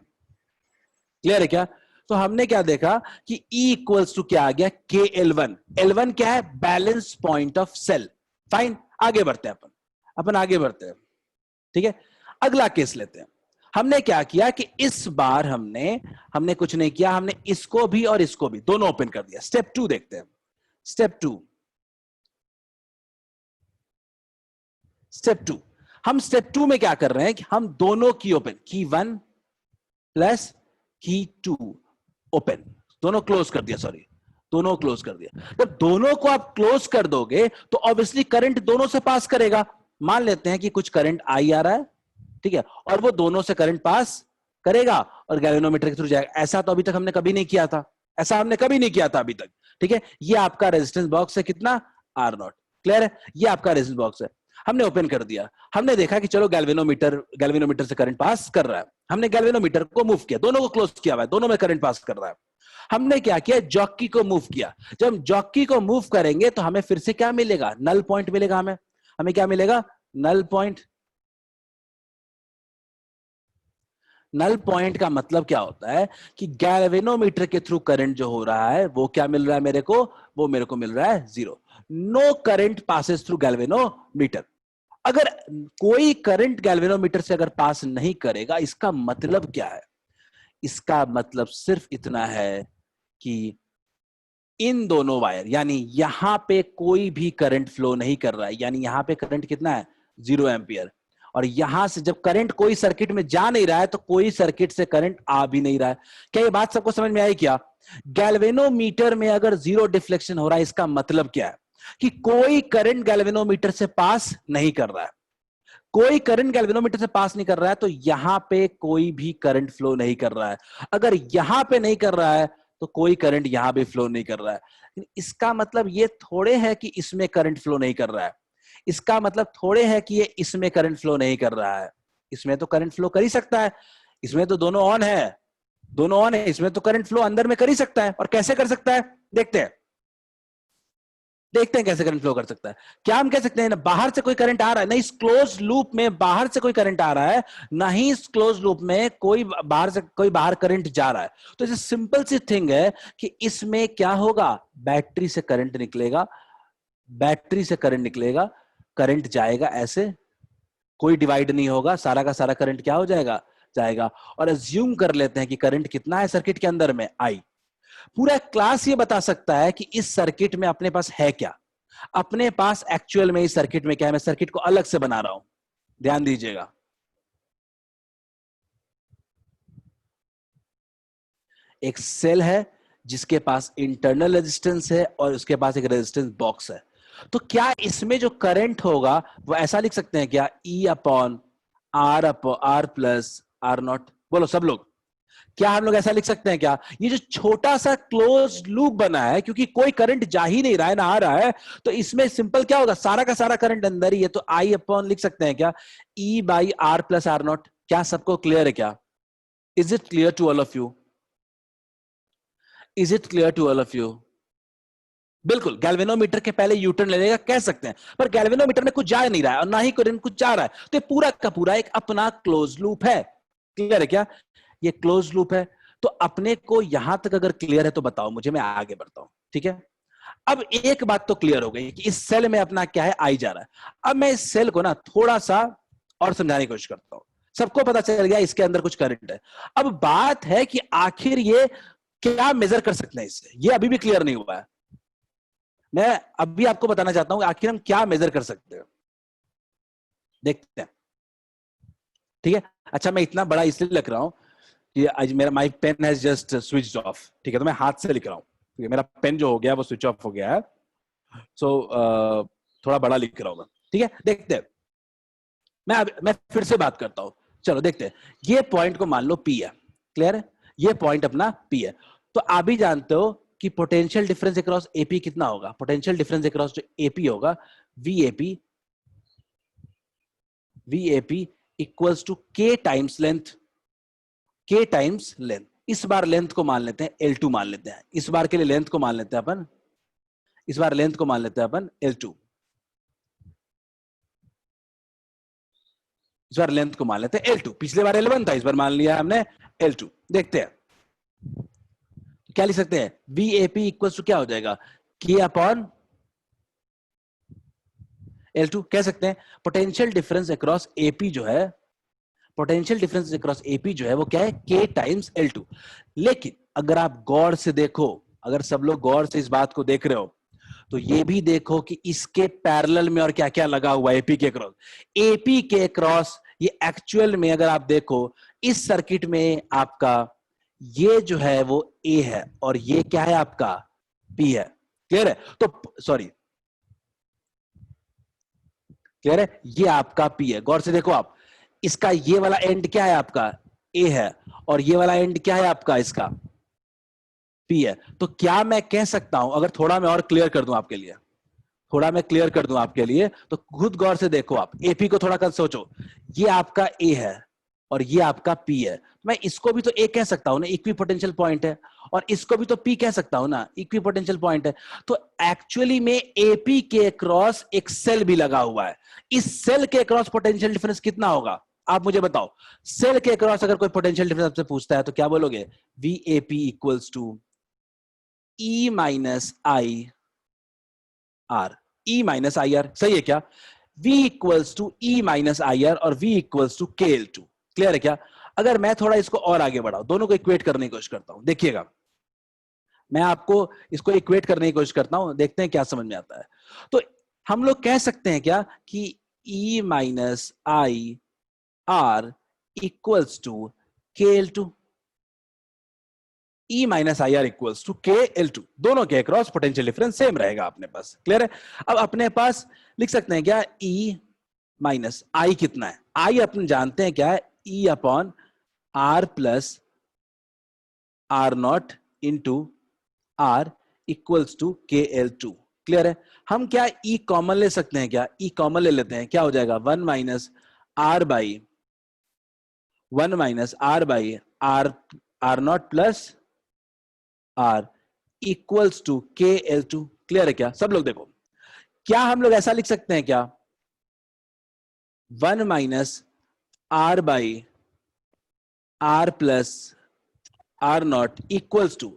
क्लियर है क्या। तो हमने क्या देखा कि E इक्वल्स टू क्या आ गया, के L1। L1 क्या है, balance point of cell. Fine, आगे बढ़ते हैं अपन आगे बढ़ते हैं, ठीक है। अगला केस लेते हैं। हमने क्या किया कि इस बार हमने कुछ नहीं किया, हमने इसको भी और इसको भी दोनों ओपन कर दिया। स्टेप 2 देखते हैं। स्टेप 2, स्टेप 2, हम स्टेप 2 में क्या कर रहे हैं कि हम दोनों की ओपन, की 1 प्लस की 2 ओपन, दोनों क्लोज कर दिया, सॉरी दोनों क्लोज कर दिया। जब दोनों को आप क्लोज कर दोगे तो ऑब्वियसली करंट दोनों से पास करेगा। मान लेते हैं कि कुछ करंट आई आ रहा है, ठीक है, और वो दोनों से करंट पास करेगा और गैल्वेनोमीटर के थ्रू जाएगा। ऐसा तो अभी तक हमने कभी नहीं किया था, ऐसा हमने कभी नहीं किया था अभी तक, ठीक है। ये आपका रेजिस्टेंस बॉक्स है, कितना, आर नॉट, क्लियर है। ये आपका रेजिस्टेंस बॉक्स है, हमने ओपन कर दिया। हमने देखा कि चलो गैल्वेनोमीटर से करंट पास कर रहा है। हमने गैल्वेनोमीटर को मूव किया, दोनों को क्लोज किया हुआ है, दोनों में करंट पास कर रहा है। हमने क्या किया, जॉकी को मूव किया। जब हम जॉकी को मूव करेंगे तो हमें फिर से क्या मिलेगा, नल पॉइंट मिलेगा। हमें हमें क्या मिलेगा, नल पॉइंट। नल पॉइंट का मतलब क्या होता है कि गैल्वेनोमीटर के थ्रू करंट जो हो रहा है वो क्या मिल रहा है मेरे को, वो मेरे को मिल रहा है zero. No current passes through galvanometer. अगर कोई करंट गैल्वेनोमीटर से अगर पास नहीं करेगा, इसका मतलब क्या है, इसका मतलब सिर्फ इतना है कि इन दोनों वायर, यानी यहां पे कोई भी करंट फ्लो नहीं कर रहा है, यानी यहां पे करंट कितना है, 0 एम्पियर। और यहां से जब करंट कोई सर्किट में जा नहीं रहा है तो कोई सर्किट से करंट आ भी नहीं रहा है। क्या ये बात सबको समझ में आई क्या, गैल्वेनोमीटर में अगर 0 डिफ्लेक्शन हो रहा है, इसका मतलब क्या है कि कोई करंट गैल्वेनोमीटर से पास नहीं कर रहा है। कोई करंट गैल्वेनोमीटर से पास नहीं कर रहा है, तो यहां पे कोई भी करंट फ्लो नहीं कर रहा है। अगर यहां पे नहीं कर रहा है तो कोई करंट यहां भी फ्लो नहीं कर रहा है। इसका मतलब ये थोड़े है कि इसमें करंट फ्लो नहीं कर रहा है, इसका मतलब थोड़े है कि ये इसमें करंट फ्लो नहीं कर रहा है। इसमें तो करंट फ्लो कर ही सकता है, इसमें तो दोनों ऑन है, दोनों ऑन है, इसमें तो करंट फ्लो अंदर में कर ही सकता है। और कैसे कर सकता है देखते हैं, देखते हैं कैसे करंट फ्लो कर सकता है। क्या हम कह सकते हैं ना, बाहर से कोई करंट आ रहा है, नहीं इस क्लोज लूप में बाहर से कोई करंट आ रहा है, ना ही इस क्लोज लूप में कोई बाहर से कोई बाहर करंट जा रहा है। तो ये सिंपल सी थिंग है कि इसमें क्या होगा, बैटरी से करंट निकलेगा, बैटरी से करंट निकलेगा, करंट जाएगा ऐसे, कोई डिवाइड नहीं होगा, सारा का सारा करंट क्या हो जाएगा, जाएगा। और अज्यूम कर लेते हैं कि करंट कितना है सर्किट के अंदर में, आई। पूरा क्लास ये बता सकता है कि इस सर्किट में अपने पास है क्या, अपने पास एक्चुअल में इस सर्किट में क्या है। मैं सर्किट को अलग से बना रहा हूं, ध्यान दीजिएगा। एक सेल है जिसके पास इंटरनल रेजिस्टेंस है और उसके पास एक रेजिस्टेंस बॉक्स है। तो क्या इसमें जो करंट होगा वो ऐसा लिख सकते हैं क्या, E upon R plus R not, बोलो सब लोग, क्या हम लोग ऐसा लिख सकते हैं क्या। ये जो छोटा सा क्लोज लूप बना है, क्योंकि कोई करंट जा ही नहीं रहा है ना आ रहा है, तो इसमें सिंपल क्या होगा, सारा का सारा करंट अंदर ही है, तो आई अपॉन लिख सकते हैं क्या, E by R plus R not. क्या सबको क्लियर है क्या, is it clear to all of you, is it clear to all of you. बिल्कुल, गैल्वेनोमीटर के पहले यूटर्न ले लेगा कह सकते हैं, पर गैल्वेनोमीटर में कुछ जा नहीं रहा है और ना ही करंट कुछ जा रहा है, तो ये पूरा का पूरा एक अपना क्लोज लूप है। क्लियर है क्या, ये क्लोज लूप है। तो अपने को यहां तक अगर क्लियर है तो बताओ मुझे, मैं आगे बढ़ता हूं, ठीक है। अब एक बात तो क्लियर हो गई कि इस सेल में अपना क्या है, आई जा रहा है। अब मैं इस सेल को ना थोड़ा सा और समझाने की कोशिश करता हूं। सबको पता चल गया इसके अंदर कुछ करंट है। अब बात है कि आखिर ये क्या मेजर कर सकते हैं इससे, ये अभी भी क्लियर नहीं हुआ है। मैं अभी आपको बताना चाहता हूं कि आखिर हम क्या मेजर कर सकते हैं, देखते हैं, ठीक है। अच्छा, मैं इतना बड़ा इसलिए लिख रहा हूं कि आज मेरा my pen has just switched off, ठीक है, तो मैं हाथ से लिख रहा हूं, ठीक है, मेरा पेन जो हो गया वो स्विच ऑफ हो गया है। सो थोड़ा बड़ा लिख रहा हूं मैं, ठीक है। देखते हैं, मैं फिर से बात करता हूं, चलो देखते हैं। ये पॉइंट को मान लो पी है, क्लियर है, ये पॉइंट अपना पी है। तो आप भी जानते हो कि पोटेंशियल डिफरेंस अक्रॉस एपी कितना होगा, पोटेंशियल डिफरेंस अक्रॉस जो एपी होगा, वी एपी इक्वल्स टू के टाइम्स लेंथ, के टाइम्स लेंथ। इस बार लेंथ को मान लेते हैं L2 मान लेते हैं, इस बार के लिए लेंथ को मान लेते हैं अपन, इस बार लेंथ को मान लेते हैं अपन L2, इस बार लेंथ को मान लेते हैं L2। पिछले बार L1 था, इस बार मान लिया हमने L2। देखते हैं क्या लिख सकते हैं, V A P equal to क्या हो जाएगा, के अपॉन L2 कह सकते हैं। पोटेंशियल डिफरेंस अक्रॉस एपी जो है, पोटेंशियल डिफरेंस अक्रॉस एपी जो है वो क्या है, के टाइम्स L2। लेकिन अगर आप गौर से देखो, अगर सब लोग गौर से इस बात को देख रहे हो, तो ये भी देखो कि इसके पैरेलल में और क्या क्या लगा हुआ है एपी के क्रॉस, एपी के क्रॉस। ये एक्चुअल में अगर आप देखो इस सर्किट में आपका ये जो है वो ए है और ये क्या है आपका पी है, क्लियर है। तो सॉरी, क्लियर है, ये आपका पी है, गौर से देखो आप, इसका ये वाला एंड क्या है आपका ए है और ये वाला एंड क्या है आपका इसका पी है। तो क्या मैं कह सकता हूं, अगर थोड़ा मैं और क्लियर कर दूं आपके लिए, थोड़ा मैं क्लियर कर दूं आपके लिए, तो खुद गौर से देखो आप, एपी को थोड़ा कल सोचो, ये आपका ए है और ये आपका पी है। मैं इसको भी तो ए कह सकता हूं ना, इक्वी पोटेंशियल पॉइंट है, और इसको भी तो पी कह सकता हूं ना, इक्वी पोटेंशियल पॉइंट है। तो एक्चुअली में एपी के क्रॉस एक सेल भी लगा हुआ है, इस सेल के क्रॉस पोटेंशियल डिफरेंस कितना होगा आप मुझे बताओ। सेल के क्रॉस अगर कोई पोटेंशियल डिफरेंस आपसे पूछता है तो क्या बोलोगे, V A P equals to E minus I R, E minus I R, सही है क्या, v equals to E minus I R और v equals to K L two, clear है क्या। अगर मैं थोड़ा इसको और आगे बढ़ाऊं, दोनों को इक्वेट करने की कोशिश करता हूं, देखिएगा मैं आपको इसको इक्वेट करने की कोशिश करता हूं, देखते हैं क्या समझ में आता है। तो हम लोग कह सकते हैं क्या कि E minus I R equals to K L two, E minus I R equals to K L two, दोनों के अक्रॉस पोटेंशियल डिफरेंस सेम रहेगा अपने पास, क्लियर है। अब अपने पास लिख सकते हैं क्या, ई माइनस आई कितना है, आई अपन जानते हैं क्या है, E upon R plus R not into R equals to K L two. Clear है? हम क्या ई कॉमन ले सकते हैं क्या? ई कॉमन ले लेते हैं, क्या हो जाएगा, one minus R by R R not plus R equals to K L two. Clear है क्या सब लोग? देखो क्या हम लोग ऐसा लिख सकते हैं क्या, one minus R by R plus R not equals to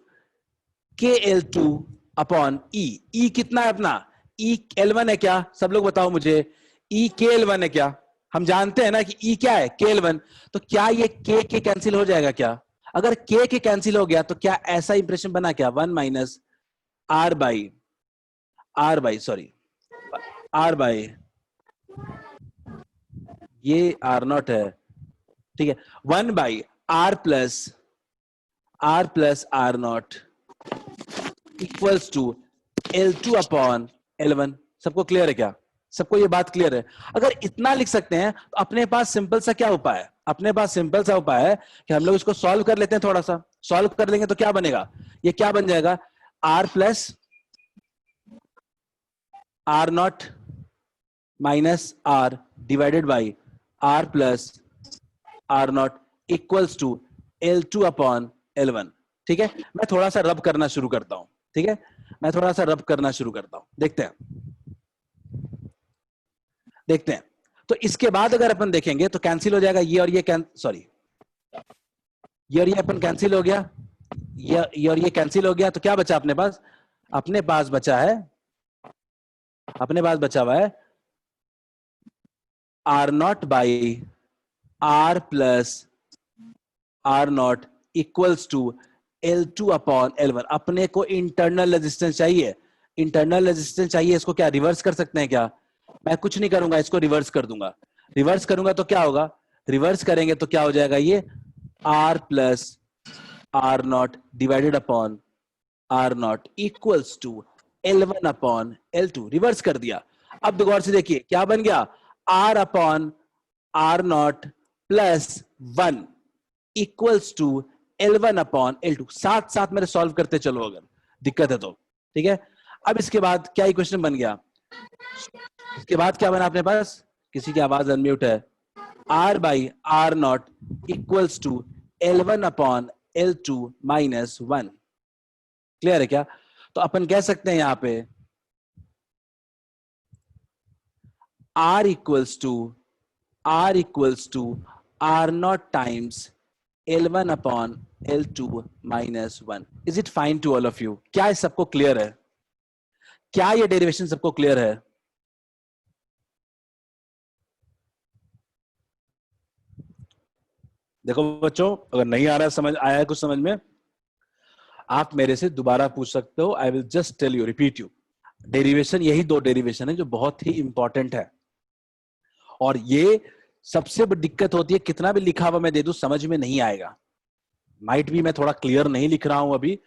K L two upon E. E कितना है अपना, ई एल वन है क्या, सब लोग बताओ मुझे, ई के एल वन है क्या? हम जानते हैं ना कि ई क्या है, के एल वन। तो क्या ये के कैंसिल हो जाएगा क्या? अगर के कैंसिल हो गया तो क्या ऐसा इंप्रेशन बना क्या, one minus R by sorry R by, ये आर नॉट है, ठीक है, one by R plus R not equals to L two upon L one. सबको क्लियर है क्या? सबको ये बात क्लियर है? अगर इतना लिख सकते हैं तो अपने पास सिंपल सा क्या उपाय है, अपने पास सिंपल सा उपाय है कि हम लोग इसको सॉल्व कर लेते हैं, थोड़ा सा सॉल्व कर लेंगे तो क्या बनेगा, ये क्या बन जाएगा, R plus R not minus R divided by R plus R not equals to L two upon L one. ठीक है, मैं थोड़ा सा रब करना शुरू करता हूं, ठीक है, मैं थोड़ा सा रब करना शुरू करता हूं, देखते हैं। तो इसके बाद अगर अपन देखेंगे तो कैंसिल हो जाएगा ये और ये, सॉरी ये और ये अपन कैंसिल हो गया, ये और ये कैंसिल हो गया, तो क्या बचा अपने पास, अपने पास बचा हुआ है R not by R plus R not equals to L two upon L one. अपने को इंटरनल रेजिस्टेंस चाहिए, इसको क्या रिवर्स कर सकते हैं क्या? मैं कुछ नहीं करूंगा, इसको रिवर्स कर दूंगा, रिवर्स करूंगा तो क्या होगा, रिवर्स करेंगे तो क्या हो जाएगा, ये R plus R not divided upon R not equals to L one upon L two. Reverse कर दिया। अब गौर से देखिए क्या बन गया, R upon R not plus one equals to L one upon L two. साथ साथ मेरे सॉल्व करते चलो अगर दिक्कत है तो, ठीक है। अब इसके बाद क्या इक्वेशन बन गया, इसके बाद क्या बना अपने पास, किसी की आवाज अनम्यूट है, R by R not equals to L one upon L two minus one. Clear है क्या? तो अपन कह सकते हैं यहां पे R equals to R not times L1 upon L2 minus one. Is it fine to all of you? क्या ये सबको क्लियर है? क्या ये डेरिवेशन सबको क्लियर है? देखो बच्चों, अगर नहीं आ रहा है, समझ आया है कुछ समझ में, आप मेरे से दोबारा पूछ सकते हो, I will just tell you, repeat you. Derivation यही दो डेरिवेशन है जो बहुत ही इंपॉर्टेंट है, और ये सबसे बड़ी दिक्कत होती है, कितना भी लिखा हुआ मैं दे दूं समझ में नहीं आएगा। माइट भी मैं थोड़ा क्लियर नहीं लिख रहा हूं अभी,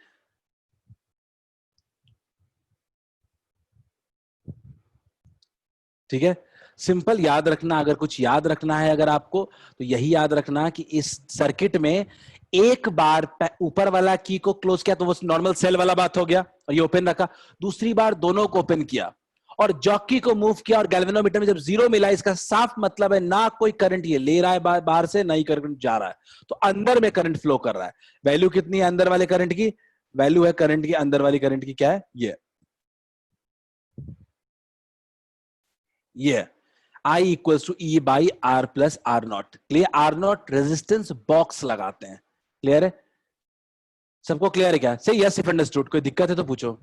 ठीक है। सिंपल याद रखना, अगर कुछ याद रखना है अगर आपको, तो यही याद रखना कि इस सर्किट में एक बार ऊपर वाला की को क्लोज किया तो वो नॉर्मल सेल वाला बात हो गया और ये ओपन रखा, दूसरी बार दोनों को ओपन किया और जॉकी को मूव किया और गैल्वेनोमीटर में जब जीरो मिला, इसका साफ मतलब है ना कोई करंट ये ले रहा है बाहर से, ना ही करंट जा रहा है, तो अंदर में करंट फ्लो कर रहा है। वैल्यू कितनी है अंदर वाले करंट की? वैल्यू है करंट की, अंदर वाली करंट की क्या है, ये I equals to E by R plus R not. Clear? R not resistance box लगाते हैं। क्लियर है? सबको क्लियर है क्या? से यस इफ अंडरस्टूड। कोई दिक्कत है तो पूछो।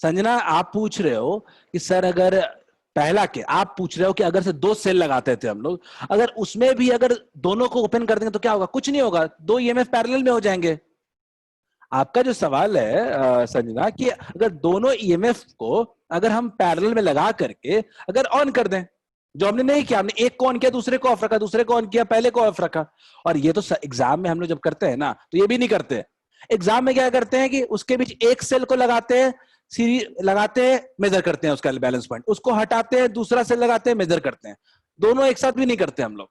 संजना आप पूछ रहे हो कि सर अगर पहला के आप पूछ रहे हो कि अगर से दो सेल लगाते थे हम लोग, अगर उसमें भी अगर दोनों को ओपन कर देंगे तो क्या होगा? कुछ नहीं होगा, दो ईएमएफ पैरेलल में हो जाएंगे। आपका जो सवाल है संजना कि अगर दोनों ईएमएफ को अगर हम पैरेलल में लगा करके अगर ऑन कर दें, जो हमने नहीं किया, हमने एक को ऑन किया दूसरे को ऑफ रखा, दूसरे को ऑन किया पहले को ऑफ रखा, और ये तो एग्जाम में हम लोग जब करते हैं ना तो ये भी नहीं करते। एग्जाम में क्या करते हैं कि उसके बीच एक सेल को लगाते हैं, सीरीज लगाते हैं, मेजर करते हैं उसका बैलेंस पॉइंट, उसको हटाते हैं, दूसरा सेल लगाते हैं, मेजर करते हैं। दोनों एक साथ भी नहीं करते हम लोग,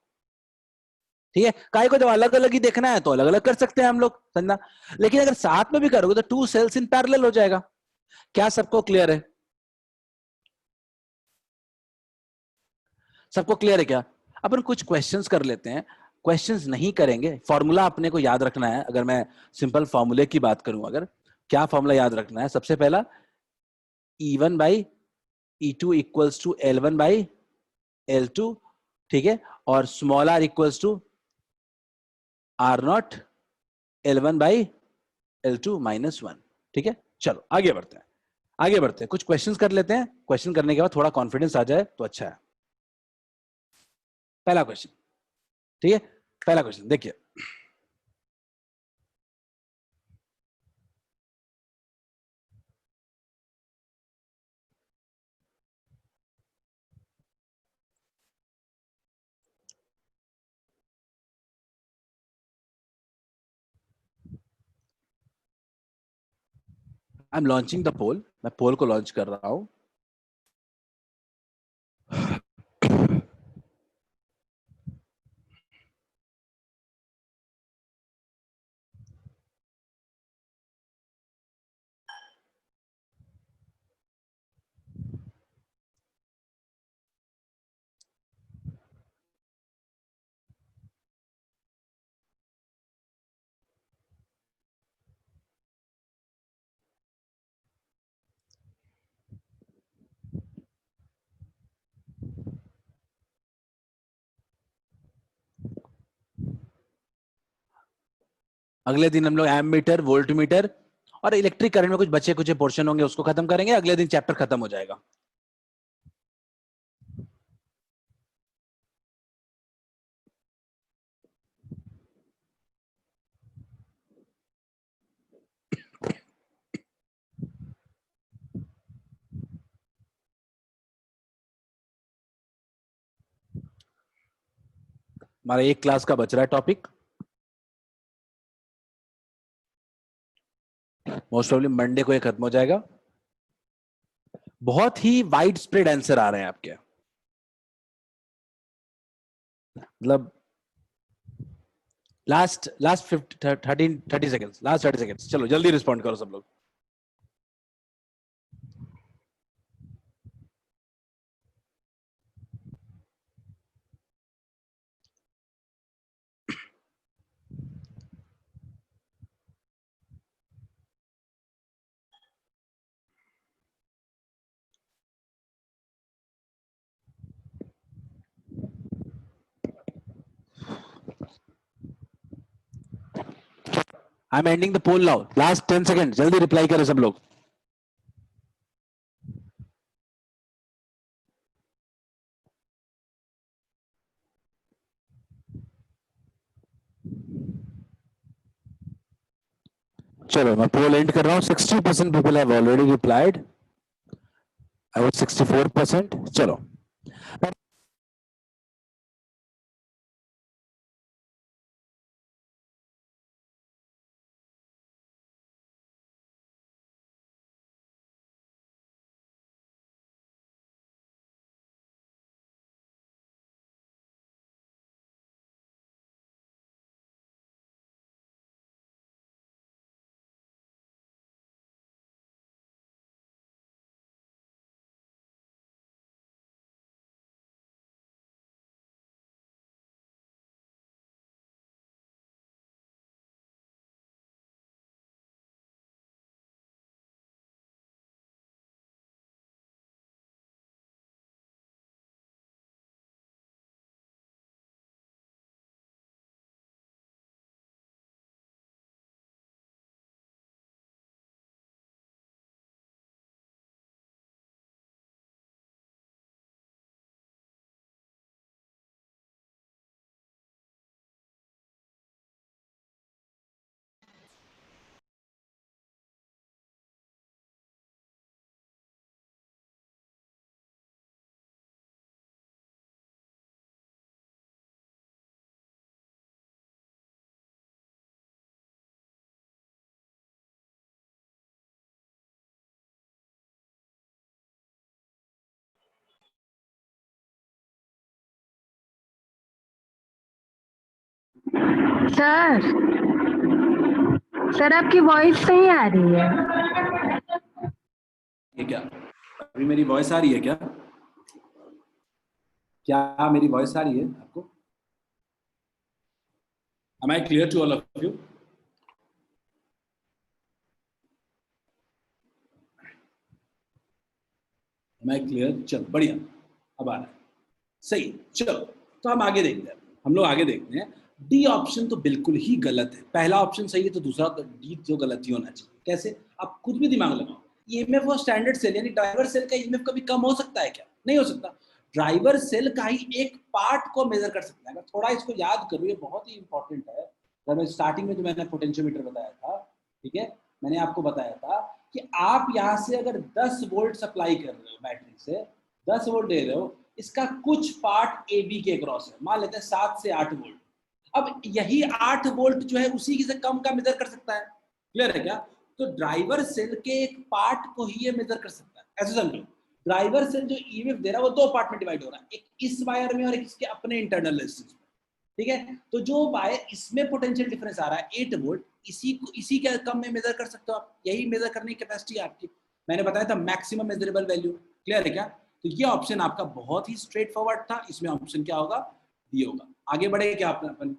ठीक है। काय को जब अलग अलग ही देखना है तो अलग अलग कर सकते हैं हम लोग, समझना। लेकिन अगर साथ में भी करोगे तो 2 सेल्स इन पैरेलल हो जाएगा। क्या सबको क्लियर है? सबको क्लियर है क्या? अपन कुछ क्वेश्चंस कर लेते हैं। क्वेश्चंस नहीं करेंगे, फॉर्मूला अपने को याद रखना है। अगर मैं सिंपल फॉर्मूले की बात करूं, अगर क्या फॉर्मूला याद रखना है, सबसे पहला E1 by E2 equals to L1 by L2, ठीक है। और small r equals to R0 L1 by L2 minus 1, ठीक है। चलो आगे बढ़ते हैं, आगे बढ़ते हैं, कुछ क्वेश्चंस कर लेते हैं। क्वेश्चन करने के बाद थोड़ा कॉन्फिडेंस आ जाए तो अच्छा है। पहला क्वेश्चन, ठीक है। पहला क्वेश्चन देखिए, आई एम लॉन्चिंग द पोल। मैं पोल को लॉन्च कर रहा हूं। अगले दिन हम लोग एम मीटर, वोल्ट मीटर और इलेक्ट्रिक करंट में कुछ बचे कुछ पोर्शन होंगे, उसको खत्म करेंगे। अगले दिन चैप्टर खत्म हो जाएगा। हमारा एक क्लास का बच रहा है टॉपिक। मोस्ट प्रॉब्ली मंडे को ये खत्म हो जाएगा। बहुत ही वाइड स्प्रेड आंसर आ रहे हैं आपके, मतलब last last 30 seconds, last 30 seconds, चलो जल्दी रिस्पॉन्ड करो सब लोग। I am ending the poll now, last 10 second, जल्दी रिप्लाई करो सब लोग। चलो मैं पोल एंड कर रहा हूँ। 60% people have already replied, I was 64%। चलो सर सर आपकी वॉइस नहीं आ रही है। ये क्या अभी मेरी वॉइस आ रही है क्या? क्या मेरी वॉइस आ रही है आपको? Am I clear to all of you? Am I clear? चलो बढ़िया, अब आ रहा है सही। चलो तो हम आगे देखते हैं, हम लोग आगे देखते हैं। डी ऑप्शन तो बिल्कुल ही गलत है। पहला ऑप्शन सही है तो दूसरा डी जो गलत ही होना चाहिए। कैसे? आप खुद भी दिमाग लगाओ। ईएमएफ और स्टैंडर्ड सेल यानी ड्राइवर सेल का ईएमएफ कभी कम हो सकता है क्या? नहीं हो सकता। ड्राइवर सेल का ही एक पार्ट को मेजर कर सकता है। थोड़ा इसको याद करो, ये बहुत ही इंपॉर्टेंट है। जब मैं स्टार्टिंग में जो मैंने पोटेंशियोमीटर बताया था, ठीक है, मैंने आपको बताया था कि आप यहाँ से अगर 10 वोल्ट सप्लाई कर रहे हो, बैटरी से 10 वोल्ट दे रहे हो, इसका कुछ पार्ट ए बी के क्रॉस है, मान लेते हैं 7 से 8 वोल्ट। अब यही 8 वोल्ट जो है उसी से कम का मेजर कर सकता है। क्लियर है क्या? तो ड्राइवर सेल के एक पार्ट को ही ये मेजर कर सकता है। ऐसे समझो, ड्राइवर सेल जो ईएमएफ दे रहा है वो दो पार्ट में डिवाइड हो रहा है, एक इस वायर में और एक इसके अपने इंटरनल रेजिस्टेंस में। ठीक है, तो जो वायर इसमें पोटेंशियल डिफरेंस आ रहा है 8 वोल्ट, इसी के कम में मेजर कर सकते हो आप। यही मेजर करने की कैपेसिटी है आपकी। मैंने बताया था मैक्सिमम मेजरेबल वैल्यू। क्लियर है क्या? तो ये ऑप्शन आपका बहुत ही स्ट्रेट फॉरवर्ड था। इसमें ऑप्शन क्या होगा? डी होगा। आगे बढ़े क्या अपन?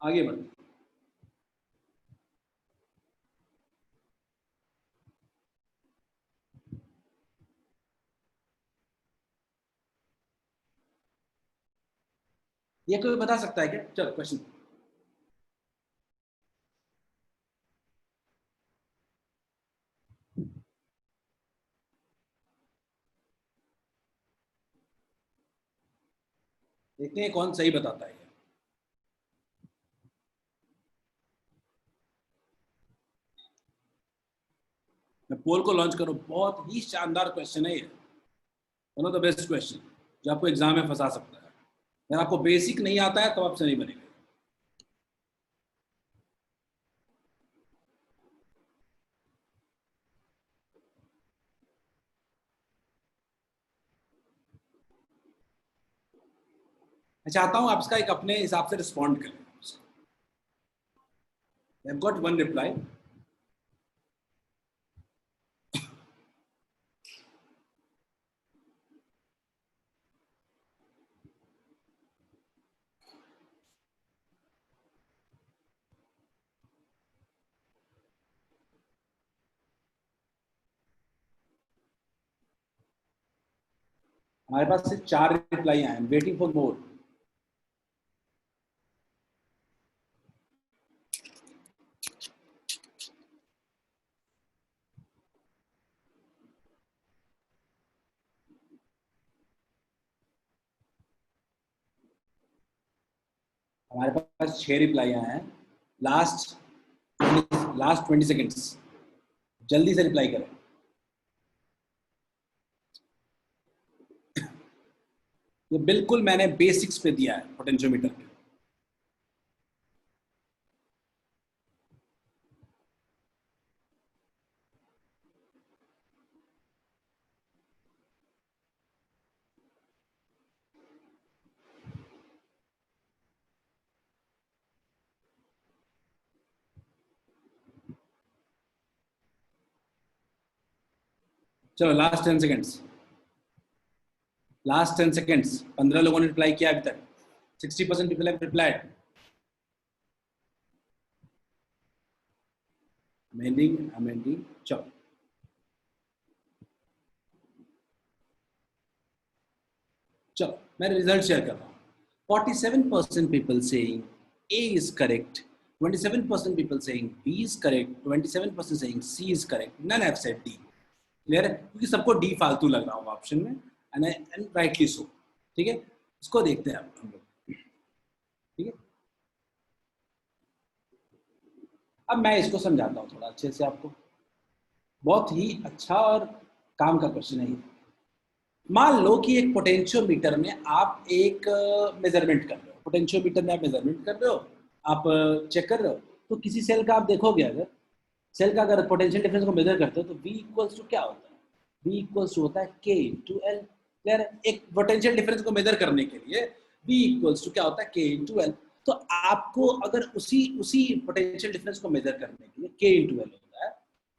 आगे बढ़े। ये कोई बता सकता है क्या? चलो क्वेश्चन देखते हैं कौन सही बताता है। मैं पोल को लॉन्च करूं, बहुत ही शानदार क्वेश्चन है ये, one of the best question जो आपको एग्जाम में फंसा सकता है। अगर आपको बेसिक नहीं आता है तो आपसे नहीं बनेगा। मैं चाहता हूं आप इसका एक अपने हिसाब से रिस्पॉन्ड करें। I have got one reply. हमारे पास सिर्फ 4 रिप्लाई आए, वेटिंग फॉर मोर। हमारे पास 6 रिप्लाई आए हैं। लास्ट लास्ट 20 सेकेंड्स, जल्दी से रिप्लाई करें। ये बिल्कुल मैंने बेसिक्स पे दिया है पोटेंशियोमीटर पे। चलो लास्ट 10 सेकेंड्स, लास्ट 10 सेकेंड्स। 15 लोगों ने रिप्लाई किया अभी तक। 60% पीपल हैव रिप्लाइड। अमेंडिंग। चलो चलो मैं रिजल्ट शेयर कर रहा हूँ। 47% people saying A is correct, 27% people saying B is correct, 27% saying C is correct, none have said D। Clear है? क्योंकि सबको डी फालतू लग रहा होगा ऑप्शन में, एंड राइटली सो। ठीक है, इसको देखते हैं अब हम लोग। ठीक है, अब मैं इसको समझाता हूँ थोड़ा अच्छे से आपको। बहुत ही अच्छा और काम का क्वेश्चन है ये। मान लो कि एक पोटेंशियोमीटर में आप एक मेजरमेंट कर रहे हो, पोटेंशियोमीटर में आप मेजरमेंट कर रहे हो, आप चेक कर रहे हो, तो किसी सेल का आप देखोगे, अगर सेल का अगर पोटेंशियल डिफरेंस को मेजर करते हो तो V इक्वल्स टू क्या होता है? V इक्वल्स टू होता है K इंटू L। क्लियर है? एक पोटेंशियल डिफरेंस को मेजर करने के लिए V इक्वल्स टू क्या होता है, K इंटू एल। तो आपको अगर उसी उसी पोटेंशियल डिफरेंस को मेजर करने के लिए K इंटू एल होता है,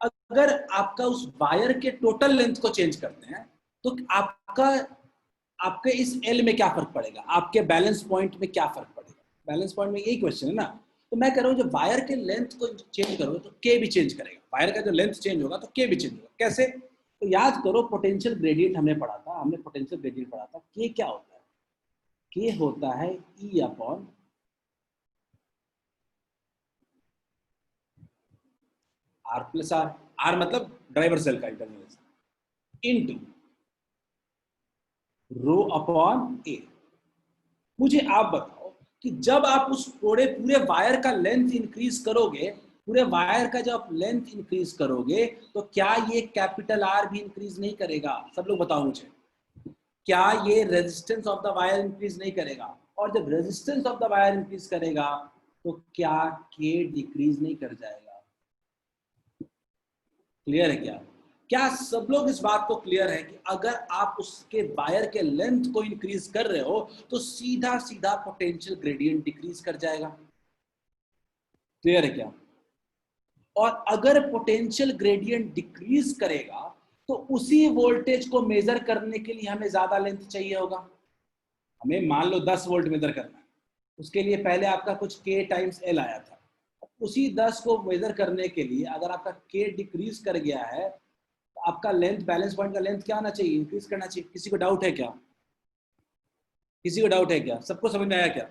अगर आपका उस वायर के टोटल लेंथ को चेंज करते हैं तो आपका आपके इस एल में क्या फर्क पड़ेगा, आपके बैलेंस पॉइंट में क्या फर्क पड़ेगा? बैलेंस पॉइंट में यही क्वेश्चन है ना। तो मैं कह रहा हूँ जब वायर के लेंथ को चेंज करोगे तो के भी चेंज करेगा, वायर का जो लेंथ चेंज होगा तो के भी चेंज होगा। कैसे? तो याद करो पोटेंशियल ग्रेडियंट हमने पढ़ा था, हमने पोटेंशियल ग्रेडियंट पढ़ा था। के क्या होता है? के होता है E upon R plus R. R मतलब ड्राइवर सेल का internal into rho upon A. मुझे आप बताओ कि जब आप उस पूरे पूरे वायर का लेंथ इंक्रीज करोगे, पूरे वायर का जब लेंथ इंक्रीज करोगे तो क्या ये कैपिटल आर भी इंक्रीज नहीं करेगा? सब लोग बताओ मुझे, क्या ये resistance of the wire increase नहीं करेगा? और जब resistance of the wire increase करेगा तो क्या के डिक्रीज नहीं कर जाएगा? क्लियर है क्या? क्या सब लोग इस बात को क्लियर है कि अगर आप उसके वायर के लेंथ को इंक्रीज कर रहे हो तो सीधा सीधा पोटेंशियल ग्रेडियंट डिक्रीज कर जाएगा? क्लियर है क्या? और अगर पोटेंशियल ग्रेडियंट डिक्रीज करेगा तो उसी वोल्टेज को मेजर करने के लिए हमें ज्यादा लेंथ चाहिए होगा। हमें मान लो 10 वोल्ट मेजर करना है, उसके लिए पहले आपका कुछ के टाइम्स एल आया था। उसी 10 को मेजर करने के लिए अगर आपका के डिक्रीज कर गया है तो आपका लेंथ, बैलेंस पॉइंट का लेंथ क्या होना चाहिए? इंक्रीज करना चाहिए। किसी को डाउट है क्या? किसी को डाउट है क्या? सबको समझ में आया क्या?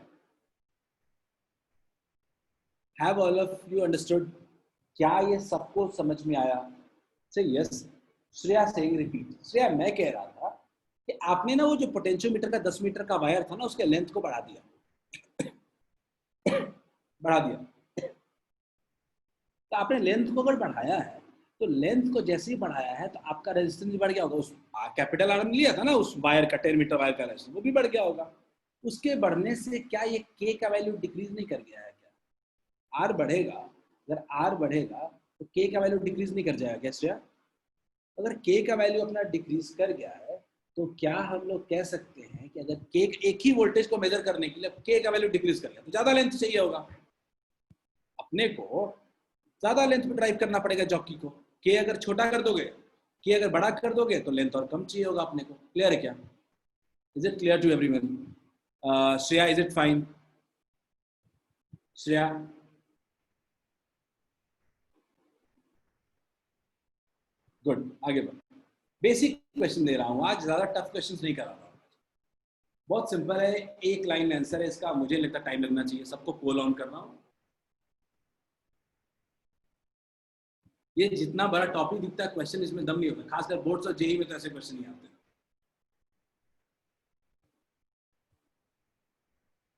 Have all of you understood? क्या ये सबको समझ में आया? से yes. Shreya saying repeat. Shreya मैं कह रहा था कि आपने ना वो जो पोटेंशियोमीटर का 10 मीटर का वायर था ना, उसके लेंथ को बढ़ा दिया, बढ़ा दिया। तो आपने लेंथ को अगर बढ़ाया है तो लेंथ को जैसे ही बढ़ाया है तो आपका रेजिस्टेंस भी बढ़ गया होगा। उस कैपिटल आर लिया था ना उस वायर का, 10 मीटर वायर का रेजिस्टेंस, वो भी बढ़ गया होगा। उसके बढ़ने से क्या ये के का वैल्यू डिक्रीज नहीं कर गया है क्या? आर बढ़ेगा, अगर आर बढ़ेगा तो के का वैल्यू डिक्रीज नहीं कर जाएगा क्या श्रेया? अगर के का वैल्यू अपना डिक्रीज कर गया है तो क्या हम लोग कह सकते हैं कि अगर के एक ही वोल्टेज को मेजर करने के लिए के का वैल्यू डिक्रीज कर गया तो ज्यादा लेंथ चाहिए होगा, अपने को ज्यादा लेंथ पे ड्राइव करना पड़ेगा जॉकी को। के अगर छोटा कर दोगे, के अगर बड़ा कर दोगे तो लेंथ और कम चाहिए होगा अपने को। क्लियर है क्या? Is it clear to everyone? Shreya is it fine? Shreya good, आगे बढ़ो। बेसिक क्वेश्चन दे रहा हूं आज, ज्यादा टफ क्वेश्चन नहीं करा रहा हूं। बहुत सिंपल है, एक लाइन आंसर है इसका। मुझे लगता टाइम लगना चाहिए, सबको पोल ऑन कर रहा हूं। ये जितना बड़ा टॉपिक दिखता है क्वेश्चन इसमें दम नहीं होता, खासकर बोर्ड्स और जेई में तो ऐसे क्वेश्चन नहीं आते।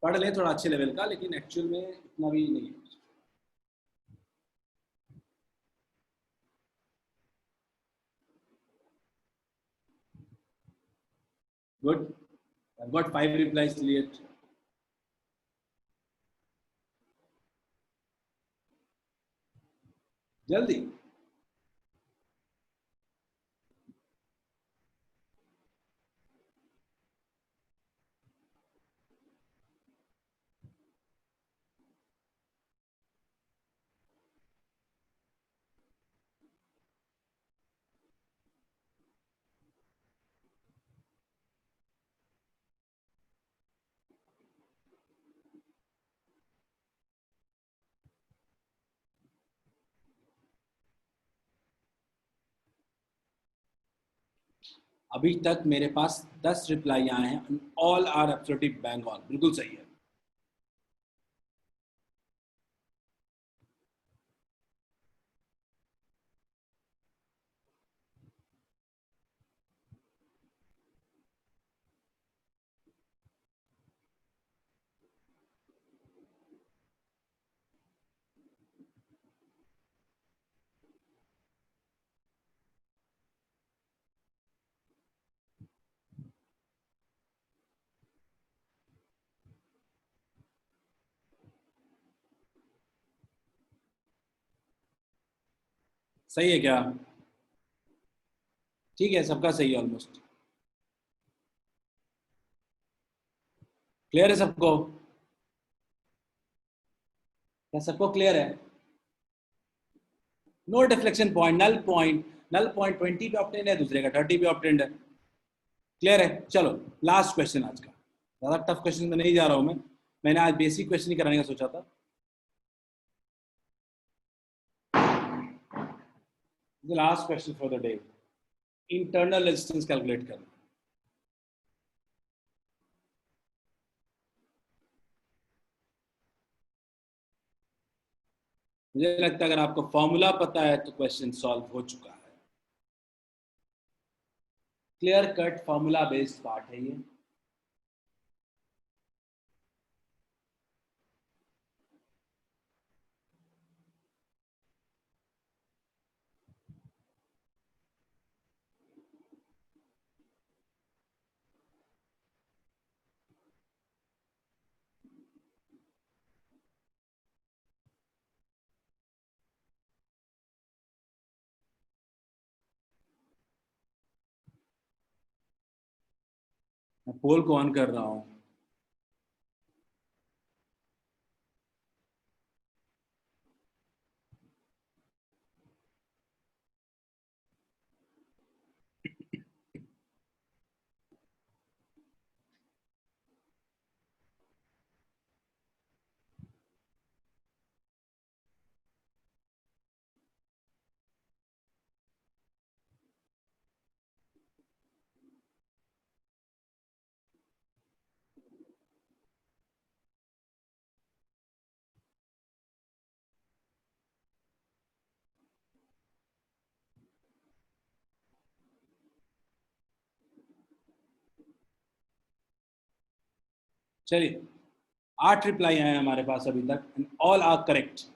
पढ़ ले थोड़ा अच्छे लेवल का, लेकिन एक्चुअल में इतना भी नहीं है। Good, I've got 5 replies till yet. जल्दी। अभी तक मेरे पास 10 रिप्लाई आए हैं, all are absolutely bang on, बिल्कुल सही है। सही है क्या? ठीक है, सबका सही है ऑलमोस्ट। क्लियर है सबको? क्या सबको क्लियर है? No deflection point, null point, null point 20 पे ऑब्टेन है, दूसरे का 30 पे ऑब्टेन है। क्लियर है? चलो लास्ट क्वेश्चन आज का। ज्यादा टफ क्वेश्चन में नहीं जा रहा हूं मैंने आज बेसिक क्वेश्चन ही कराने का सोचा था। The last question for the day, internal resistance calculate करना। मुझे लगता है अगर आपको फॉर्मूला पता है तो क्वेश्चन सॉल्व हो चुका है। Clear cut formula based part है ये। मैं पोल को ऑन कर रहा हूं। चलिए 8 रिप्लाई आए हमारे पास अभी तक, एंड ऑल आर करेक्ट।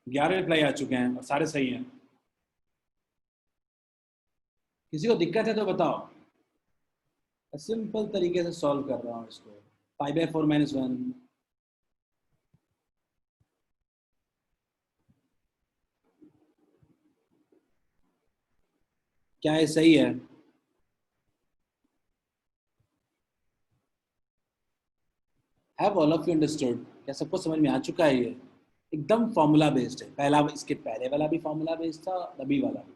ग्यारह रिप्लाई आ चुके हैं और सारे सही हैं। किसी को दिक्कत है तो बताओ। सिंपल तरीके से सॉल्व कर रहा हूं इसको। 5/4 - 1। क्या ये सही है? Have all of you understood? क्या सबको समझ में आ चुका है? ये एकदम फॉर्मूला बेस्ड है। पहला, इसके पहले वाला भी फॉर्मूला बेस्ड था, अभी वाला भी।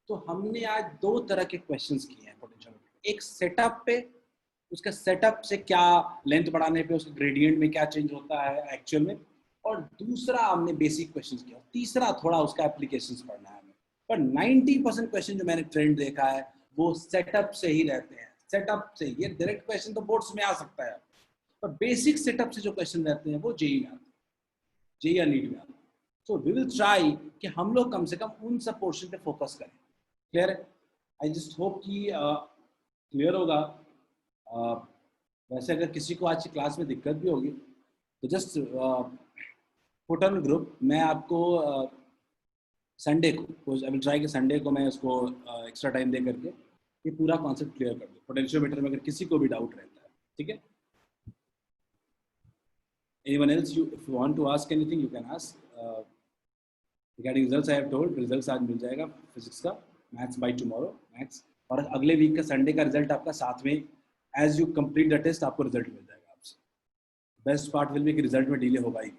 तो हमने आज दो तरह के क्वेश्चंस किए हैं पोटेंशियल। एक सेटअप पे, उसका सेटअप से क्या लेंथ बढ़ाने पे उसके ग्रेडियंट में क्या चेंज होता है एक्चुअल में, और दूसरा हमने बेसिक क्वेश्चंस किया, तीसरा थोड़ा उसका एप्लीकेशंस पढ़ना है हमें। पर 90% क्वेश्चन जो मैंने ट्रेंड देखा है वो सेटअप से ही रहते हैं। सेटअप से, ये डायरेक्ट क्वेश्चन तो बोर्ड्स में आ सकता है, पर बेसिक सेटअप से जो क्वेश्चन रहते हैं वो जेई में आते हैं, जेई या नीट में आते हैं। सो वी विल ट्राई कि हम लोग कम से कम उन सब पोर्शन पे फोकस करें। क्लियर है? आई जस्ट होप कि क्लियर होगा। वैसे अगर किसी को आज की क्लास में दिक्कत भी होगी तो जस्ट पुट ऑन ग्रुप। मैं आपको संडे को, आई विल ट्राई कि संडे को मैं उसको एक्स्ट्रा टाइम दे करके ये पूरा कॉन्सेप्ट क्लियर कर दूँ पोटेंशियोमीटर में, अगर किसी को भी डाउट रहता है। ठीक है? Anyone else, if you want to ask anything, you can ask. Regarding results, I have told results आज मिल जाएगा फिजिक्स का, मैथ्स by tomorrow, मैथ्स, और अगले वीक का संडे का रिजल्ट आपका साथ में, as you complete the test आपको रिजल्ट मिल जाएगा आपसे। बेस्ट पार्ट विल बी कि रिजल्ट में डिले होगा ही।